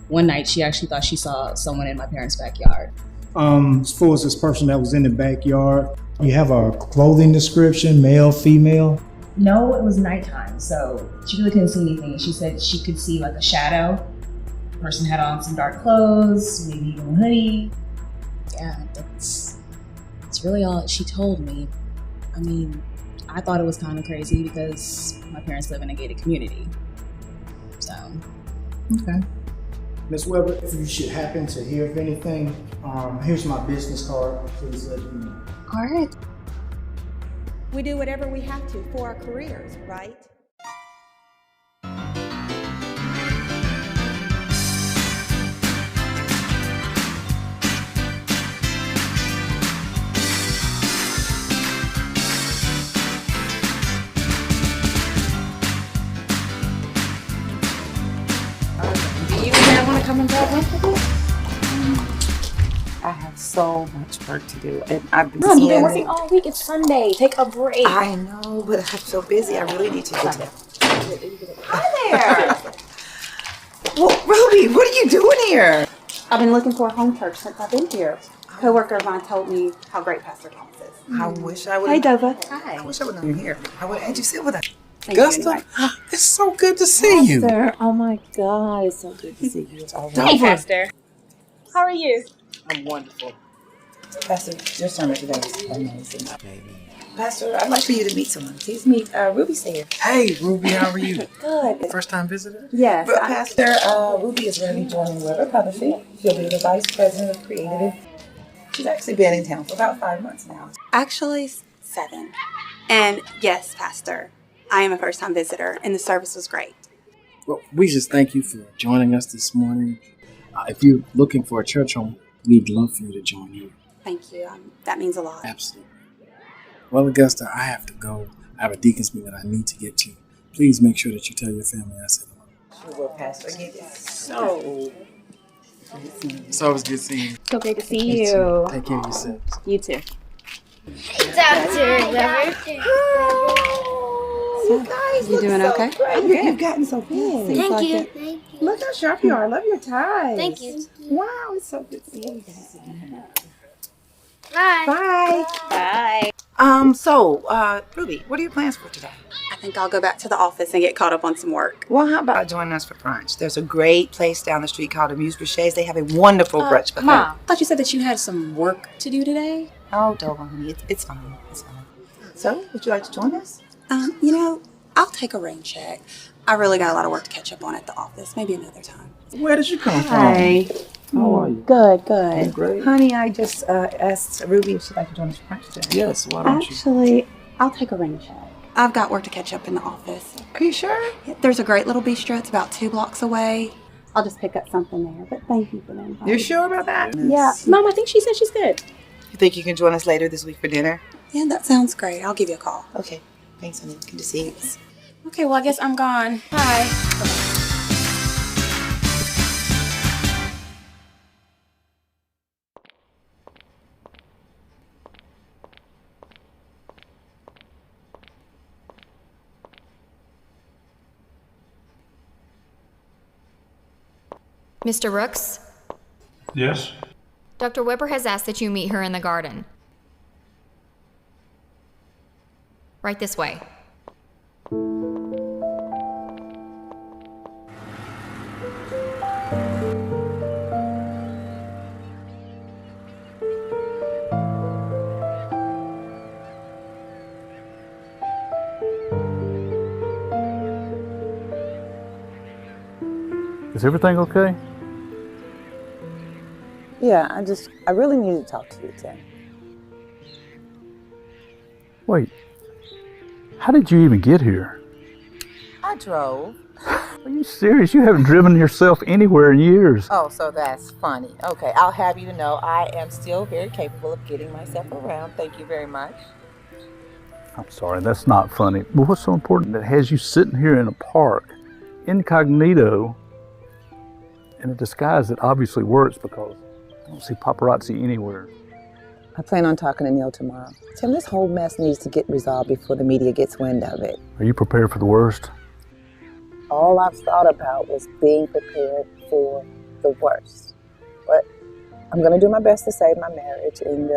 one night she actually thought she saw someone in my parents' backyard. As far as this person that was in the backyard, you have a clothing description, male, female? No, it was nighttime, so she really couldn't see anything. She said she could see like a shadow. The person had on some dark clothes, maybe even a hoodie. Yeah, that's really all she told me. I mean, I thought it was kind of crazy because my parents live in a gated community. So, okay. Ms. Weber, if you should happen to hear of anything, here's my business card. Please let me know. All right. We do whatever we have to for our careers, right? Do you want to come and grab lunch with me? I have so much work to do, and I've been Mom, you've been seeing working it. all week. It's Sunday. Take a break. I know, but I'm so busy. I really need to get to. Hi there. Well, Ruby, what are you doing here? I've been looking for a home church since I've been here. A coworker of mine told me how great Pastor Thomas is. I wish I would. Hey, Dova. Hi. I wish I would have been here. I would have had you sit with us. Augusta, it's so good to see you. Pastor, oh my God, it's so good to see you. It's all Hey, Pastor. How are you? I'm wonderful. Pastor, your sermon today is amazing. Pastor, I'd like for you to meet someone. Please meet Ruby's here. Hey, Ruby, how are you? Good. First time visitor? Yes. But Pastor, Ruby is going to be joining Weber Publishing. She'll be the Vice President of Creative. She's actually been in town for about 5 months now. Actually, 7. And yes, Pastor, I am a first-time visitor, and the service was great. Well, we just thank you for joining us this morning. If you're looking for a church home, we'd love for you to join in. Thank you. That means a lot. Absolutely. Well, Augusta, I have to go. I have a deacon's meeting that I need to get to. Please make sure that you tell your family I said hello. Sure will, Pastor. Again, so It's always good seeing you. So great to see you. Take care of yourselves. You too. Dr. Weber. you guys You look doing so okay? great. I'm You've good. gotten so fancy. Seems Thank like you. it. Thank you. Look how sharp you are. I love your ties. Thank you. Wow, it's so good to see you. Bye. Bye. Bye. Ruby, what are your plans for today? I think I'll go back to the office and get caught up on some work. Well, how about joining us for brunch? There's a great place down the street called Amuse Boucher's. They have a wonderful brunch buffet. Mom, I thought you said that you had some work to do today. Oh, doggone, honey. It's fine. It's fine. So, would you like to join us? I'll take a rain check. I really got a lot of work to catch up on at the office. Maybe another time. Where did you come Hi. from? How are you? Good. Doing great. Honey, I just asked Ruby if she'd like to join us for brunch today. Yes, why don't you? Actually, I'll take a rain check. I've got work to catch up in the office. Are you sure? Yeah, there's a great little bistro. It's about 2 blocks away. I'll just pick up something there. But thank you for the invite. You're sure about that? Yeah. Mom, I think she said she's good. You think you can join us later this week for dinner? Yeah, that sounds great. I'll give you a call. Okay. Thanks, honey. Good to see you. Okay, well, I guess I'm gone. Bye. Mr. Rooks, Yes? Dr. Weber has asked that you meet her in the garden. Right this way. Is everything okay? Yeah, I really need to talk to you, Tim. Wait, how did you even get here? I drove. Are you serious? You haven't driven yourself anywhere in years. Oh, so that's funny. Okay, I'll have you to know I am still very capable of getting myself around. Thank you very much. I'm sorry, that's not funny. But what's so important that has you sitting here in a park, incognito, in a disguise that obviously works because I don't see paparazzi anywhere. I plan on talking to Neil tomorrow. Tim, this whole mess needs to get resolved before the media gets wind of it. Are you prepared for the worst? All I've thought about was being prepared for the worst. But I'm going to do my best to save my marriage. And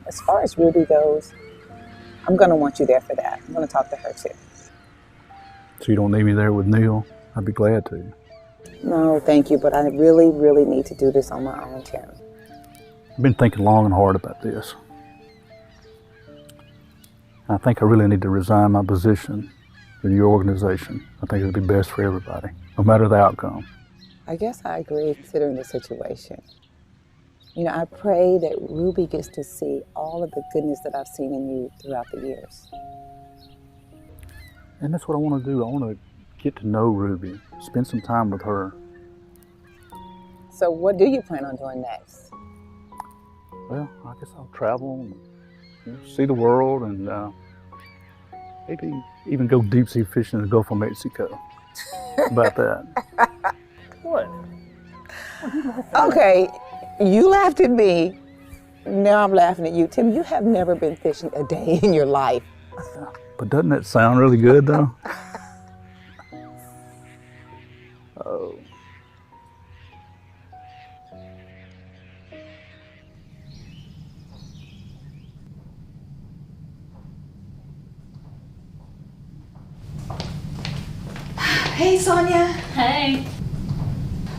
as far as Ruby goes, I'm going to want you there for that. I'm going to talk to her too. So you don't need me there with Neil? I'd be glad to. No, thank you, but I really, really need to do this on my own, Tim. I've been thinking long and hard about this. I think I really need to resign my position in your organization. I think it would be best for everybody, no matter the outcome. I guess I agree, considering the situation. You know, I pray that Ruby gets to see all of the goodness that I've seen in you throughout the years. And that's what I want to do. I want to get to know Ruby, spend some time with her. So what do you plan on doing next? Well, I guess I'll travel and see the world and maybe even go deep sea fishing in the Gulf of Mexico. How about that? What? Okay, you laughed at me. Now I'm laughing at you. Tim, you have never been fishing a day in your life. But doesn't that sound really good, though? Oh. Hey, Sonia. Hey.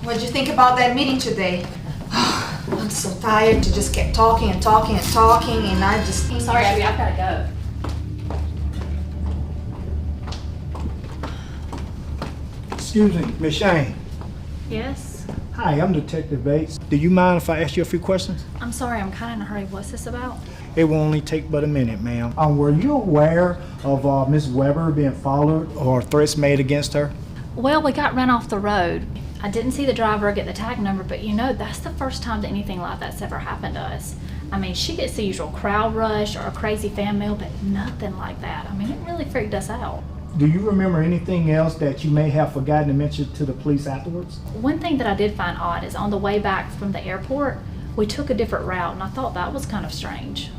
What'd you think about that meeting today? I'm so tired to just keep talking and talking and talking, and I just... I'm sorry, Abby, I've gotta go. Excuse me, Miss Shane. Yes? Hi, I'm Detective Bates. Do you mind if I ask you a few questions? I'm sorry, I'm kind of in a hurry. What's this about? It will only take but a minute, ma'am. Were you aware of Miss Weber being followed or threats made against her? Well, we got run off the road. I didn't see the driver or get the tag number, but you know, that's the first time that anything like that's ever happened to us. I mean, she gets the usual crowd rush or a crazy fan mail, but nothing like that. I mean, it really freaked us out. Do you remember anything else that you may have forgotten to mention to the police afterwards? One thing that I did find odd is on the way back from the airport, we took a different route, and I thought that was kind of strange.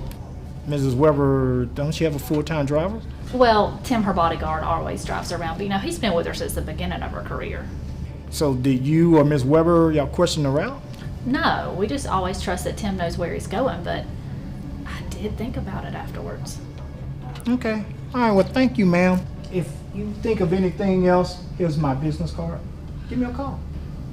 Mrs. Weber, don't she have a full-time driver? Well, Tim, her bodyguard, always drives her around, but he's been with her since the beginning of her career. So did you or Ms. Weber, y'all question the route? No, we just always trust that Tim knows where he's going, but I did think about it afterwards. Okay. All right, well, thank you, ma'am. If you think of anything else, here's my business card. Give me a call.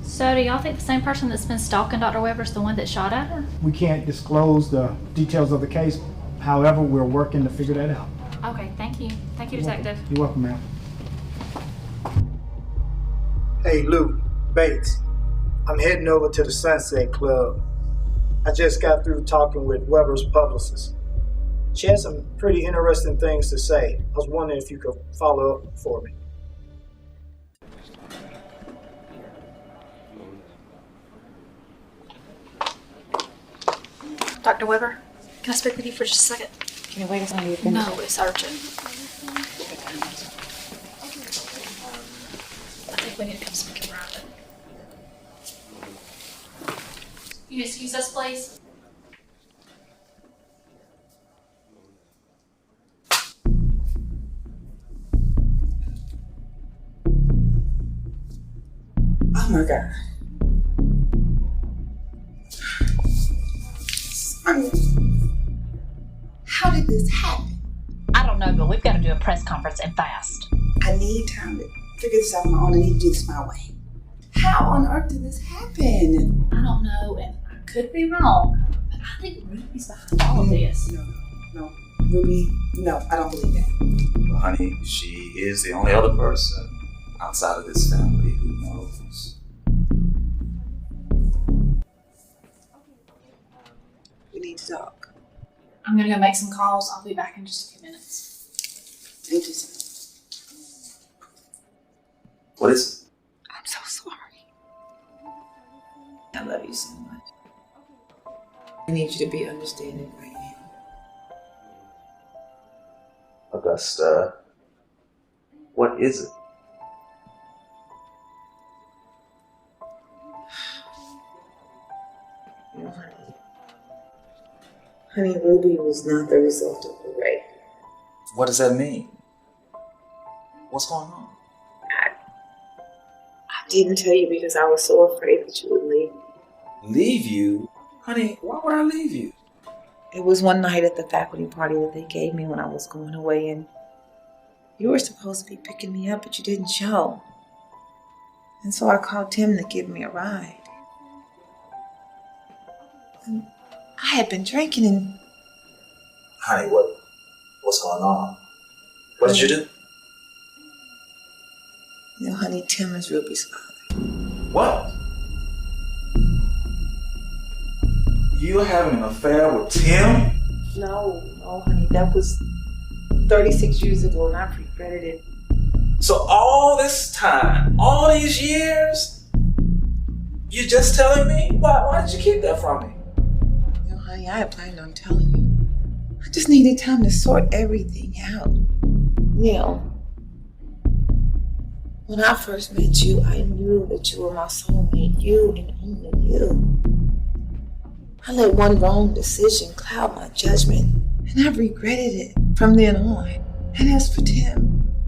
So do y'all think the same person that's been stalking Dr. Weber's the one that shot at her? We can't disclose the details of the case. However, we're working to figure that out. Okay, thank you. Thank you, Detective. You're welcome, ma'am. Hey, Lou, Bates. I'm heading over to the Sunset Club. I just got through talking with Weber's publicist. She had some pretty interesting things to say. I was wondering if you could follow up for me. Dr. Weber, can I speak with you for just a second? Can you wait a second? No, it's urgent. I think we need to come speak in private. You excuse us, please? Oh my God. How did this happen? I don't know, but we've got to do a press conference and fast. I need time to figure this out on my own. I need to do this my way. How on earth did this happen? I don't know, and I could be wrong, but I think Ruby's behind all of this. No, Ruby, no, I don't believe that. Well, honey, she is the only other person outside of this family who knows. We need to talk. I'm gonna go make some calls. I'll be back in just a few minutes. Thank you, sir. What is it? I'm so sorry. I love you so much. I need you to be understanding right now. Augusta, what is it? You know, honey, Ruby was not the result of a rape. What does that mean? What's going on? I didn't tell you because I was so afraid that you would leave. Leave you? Honey, why would I leave you? It was one night at the faculty party that they gave me when I was going away, and you were supposed to be picking me up, but you didn't show. And so I called Tim to give me a ride. And I had been drinking and... Honey, what's going on? What did you do? You know, honey, Tim is Ruby's father. What? You're having an affair with Tim? No, honey, that was 36 years ago and I've regretted it. So all this time, all these years, you're just telling me? Why did you keep that from me? You know, honey, I had planned on telling you. I just needed time to sort everything out. You know, when I first met you, I knew that you were my soulmate, you and only you. I let one wrong decision cloud my judgment, and I've regretted it from then on. And as for Tim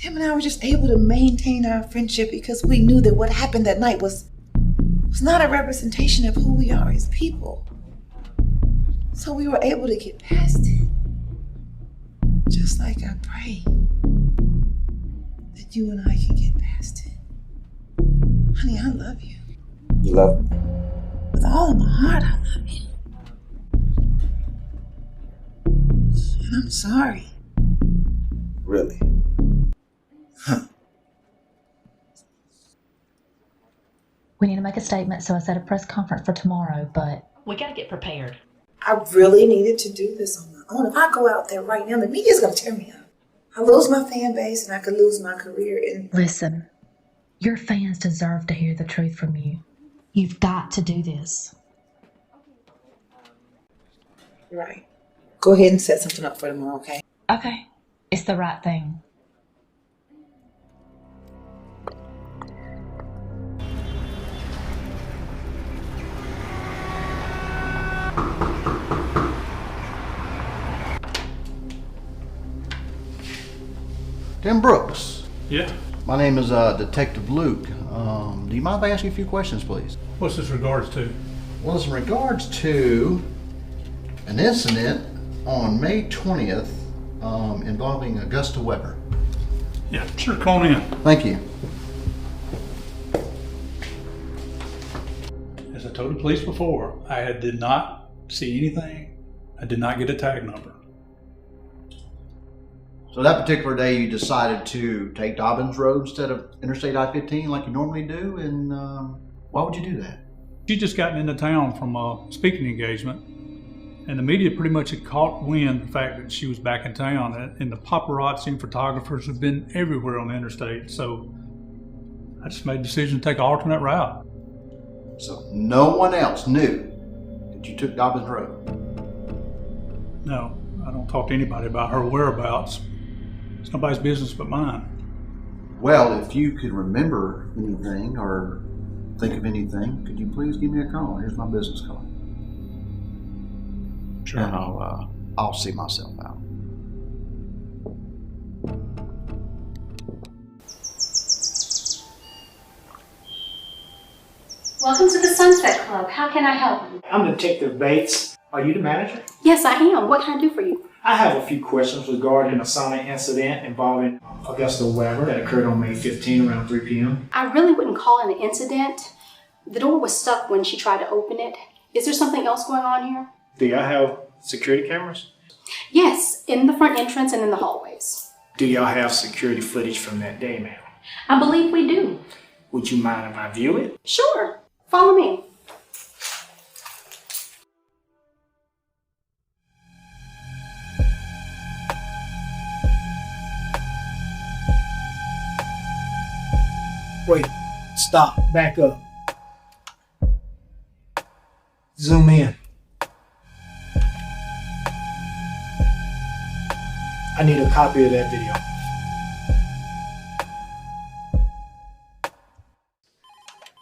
and I were just able to maintain our friendship because we knew that what happened that night was not a representation of who we are as people. So we were able to get past it. Just like I pray that you and I can get past it. Honey, I love you. You love me? With all of my heart, I love you. And I'm sorry. Really? Huh. We need to make a statement, so I set a press conference for tomorrow, but we got to get prepared. I really needed to do this on my own. If I go out there right now, the media's going to tear me up. I lose my fan base and I could lose my career. And listen, your fans deserve to hear the truth from you. You've got to do this. Right. Go ahead and set something up for tomorrow, okay? Okay. It's the right thing. Tim Brooks. Yeah. My name is Detective Luke. Do you mind if I ask you a few questions, please? What's this regards to? Well, it's in regards to an incident on May 20th involving Augusta Weber. Yeah, sure, call in. Thank you. As I told the police before, I did not see anything. I did not get a tag number. So that particular day you decided to take Dobbins Road instead of Interstate I-15 like you normally do, and why would you do that? She just gotten into town from a speaking engagement, and the media pretty much had caught wind of the fact that she was back in town, and the paparazzi and photographers have been everywhere on the interstate, so I just made the decision to take an alternate route. So no one else knew that you took Dobbins Road? No, I don't talk to anybody about her whereabouts. It's nobody's business but mine. Well, if you could remember anything or think of anything, could you please give me a call? Here's my business card. Sure. And I'll see myself out. Welcome to the Sunset Club. How can I help you? I'm Detective Bates. Are you the manager? Yes, I am. What can I do for you? I have a few questions regarding a sonic incident involving Augusta Weber that occurred on May 15 around 3 p.m. I really wouldn't call it an incident. The door was stuck when she tried to open it. Is there something else going on here? Do y'all have security cameras? Yes, in the front entrance and in the hallways. Do y'all have security footage from that day, ma'am? I believe we do. Would you mind if I view it? Sure. Follow me. Wait, stop, back up. Zoom in. I need a copy of that video.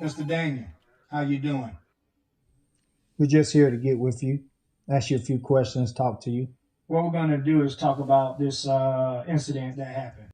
Mr. Daniel, how you doing? We're just here to get with you, ask you a few questions, talk to you. What we're going to do is talk about this incident that happened.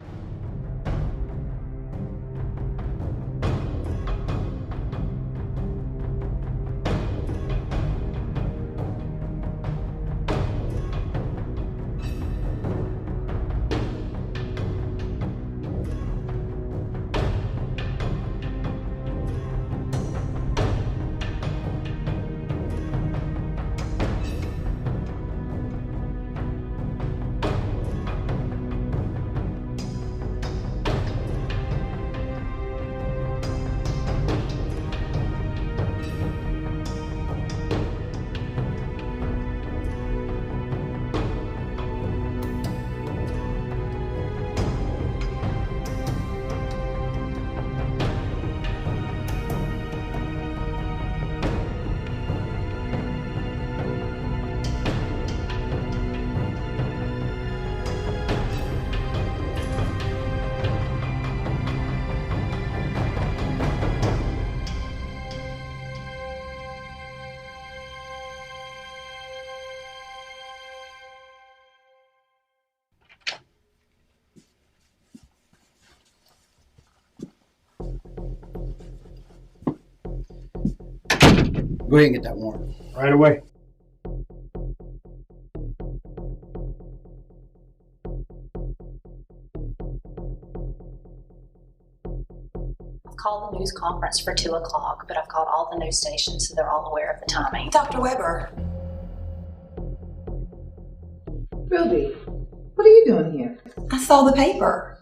Go ahead and get that warrant. Right away. I've called the news conference for 2 o'clock, but I've called all the news stations so they're all aware of the timing. Dr. Weber. Ruby, what are you doing here? I saw the paper.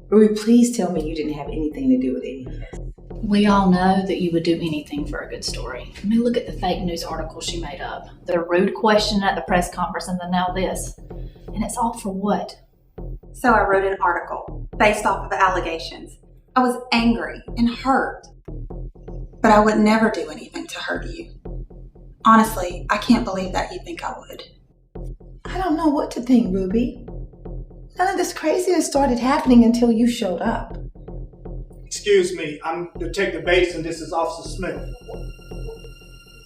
Ruby, please tell me you didn't have anything to do with any of this. We all know that you would do anything for a good story. I mean, look at the fake news article she made up. The rude question at the press conference and then now this. And it's all for what? So I wrote an article based off of the allegations. I was angry and hurt, but I would never do anything to hurt you. Honestly, I can't believe that you think I would. I don't know what to think, Ruby. None of this craziness started happening until you showed up. Excuse me, I'm Detective Bates and this is Officer Smith.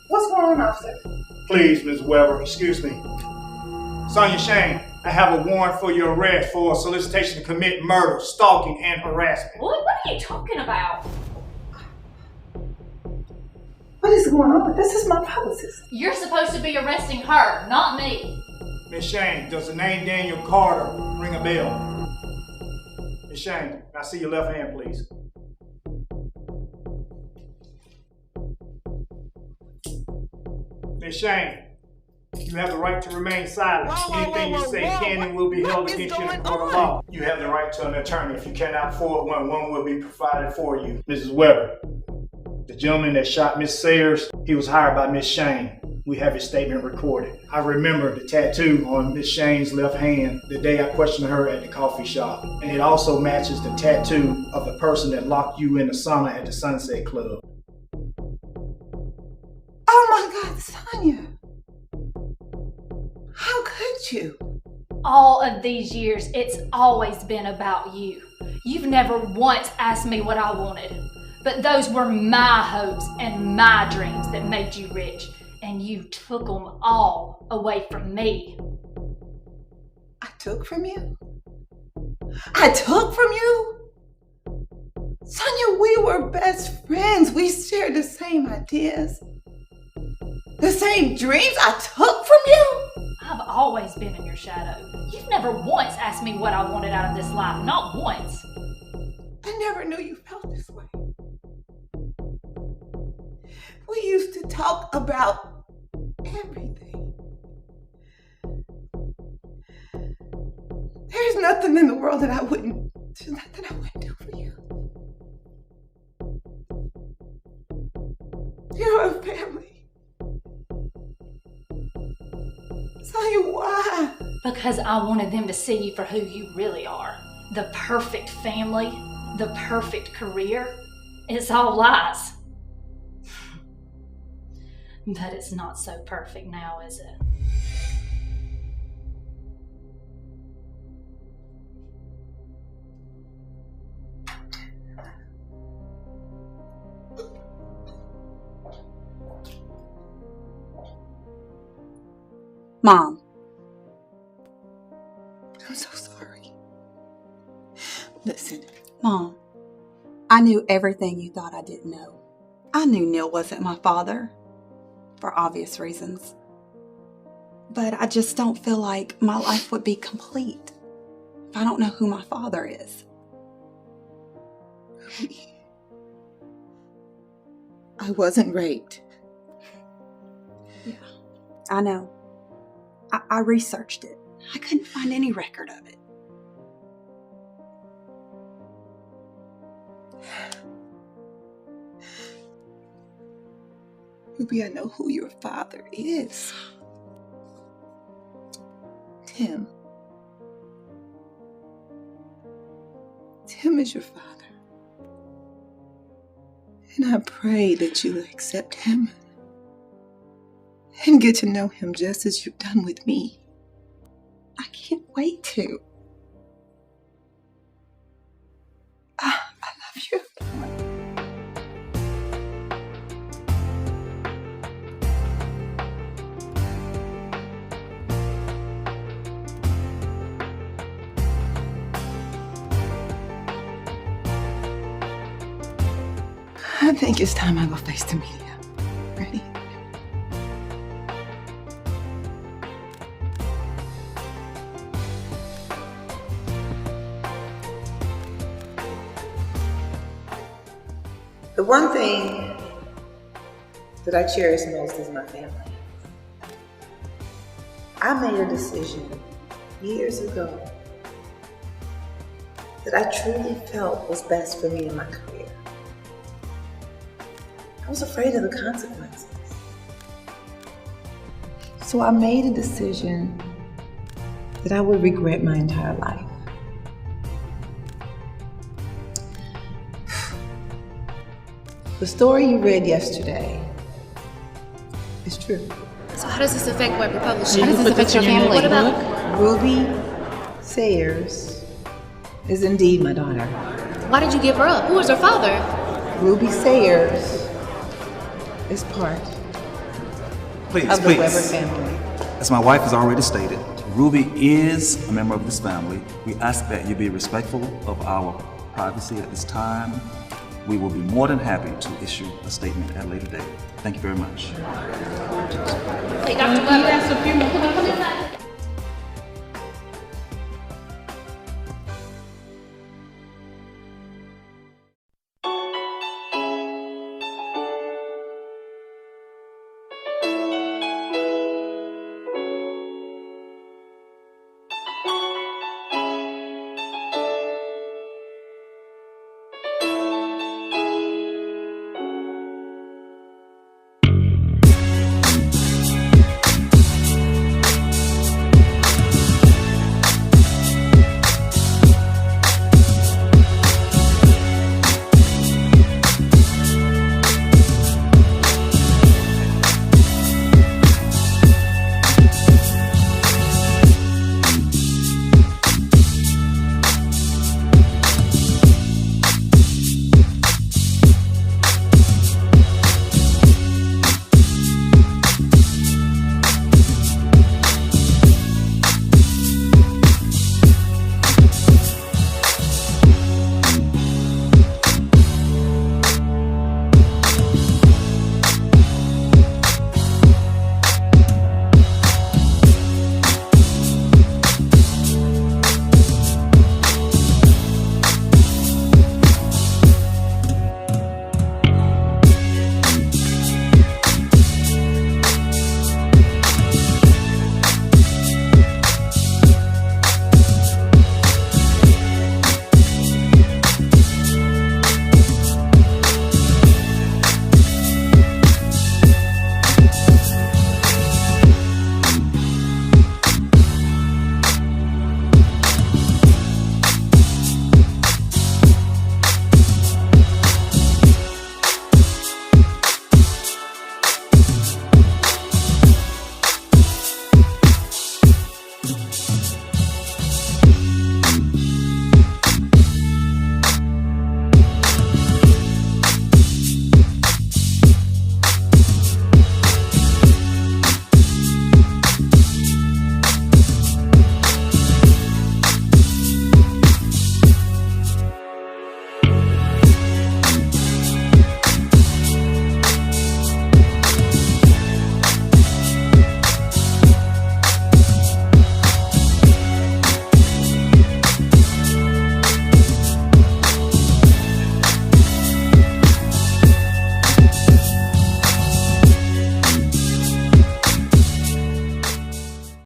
What's going on, officer? Please, Ms. Weber, excuse me. Sonia Shane, I have a warrant for your arrest for solicitation to commit murder, stalking, and harassment. What are you talking about? What is going on? This is my publicist. You're supposed to be arresting her, not me. Miss Shane, does the name Daniel Carter ring a bell? Miss Shane, I see your left hand, please. Miss Shane, you have the right to remain silent. Anything you say can and will be held against you in court of law. You have the right to an attorney. If you cannot afford one will be provided for you. Mrs. Weber, the gentleman that shot Miss Sayers, he was hired by Miss Shane. We have his statement recorded. I remember the tattoo on Miss Shane's left hand the day I questioned her at the coffee shop. And it also matches the tattoo of the person that locked you in the sauna at the Sunset Club. Oh my God, Sonia. How could you? All of these years, it's always been about you. You've never once asked me what I wanted. But those were my hopes and my dreams that made you rich. And you took them all away from me. I took from you? I took from you? Sonia, we were best friends. We shared the same ideas. The same dreams I took from you? I've always been in your shadow. You've never once asked me what I wanted out of this life. Not once. I never knew you felt this way. We used to talk about everything. There's nothing in the world that I wouldn't do for you. You're a family. Sonia, why? Because I wanted them to see you for who you really are. The perfect family, the perfect career. It's all lies. But it's not so perfect now, is it? Mom. I'm so sorry. Listen. Mom, I knew everything you thought I didn't know. I knew Neil wasn't my father, for obvious reasons. But I just don't feel like my life would be complete if I don't know who my father is. I wasn't raped. Yeah, I know. I researched it. I couldn't find any record of it. Ruby, I know who your father is. Tim. Tim is your father. And I pray that you will accept him and get to know him just as you've done with me. I can't wait to. I love you. I think it's time I go face the media. Ready? The one thing that I cherish most is my family. I made a decision years ago that I truly felt was best for me in my career. I was afraid of the consequences. So I made a decision that I would regret my entire life. The story you read yesterday is true. So how does this affect Weber Publishing? How does this affect your family? What about Ruby Sayers is indeed my daughter. why did you give her up? Who was her father? Ruby Sayers is part Please, of the please. Weber family. As my wife has already stated, Ruby is a member of this family. We ask that you be respectful of our privacy at this time. We will be more than happy to issue a statement at a later date. Thank you very much. Hey, Dr. Weber.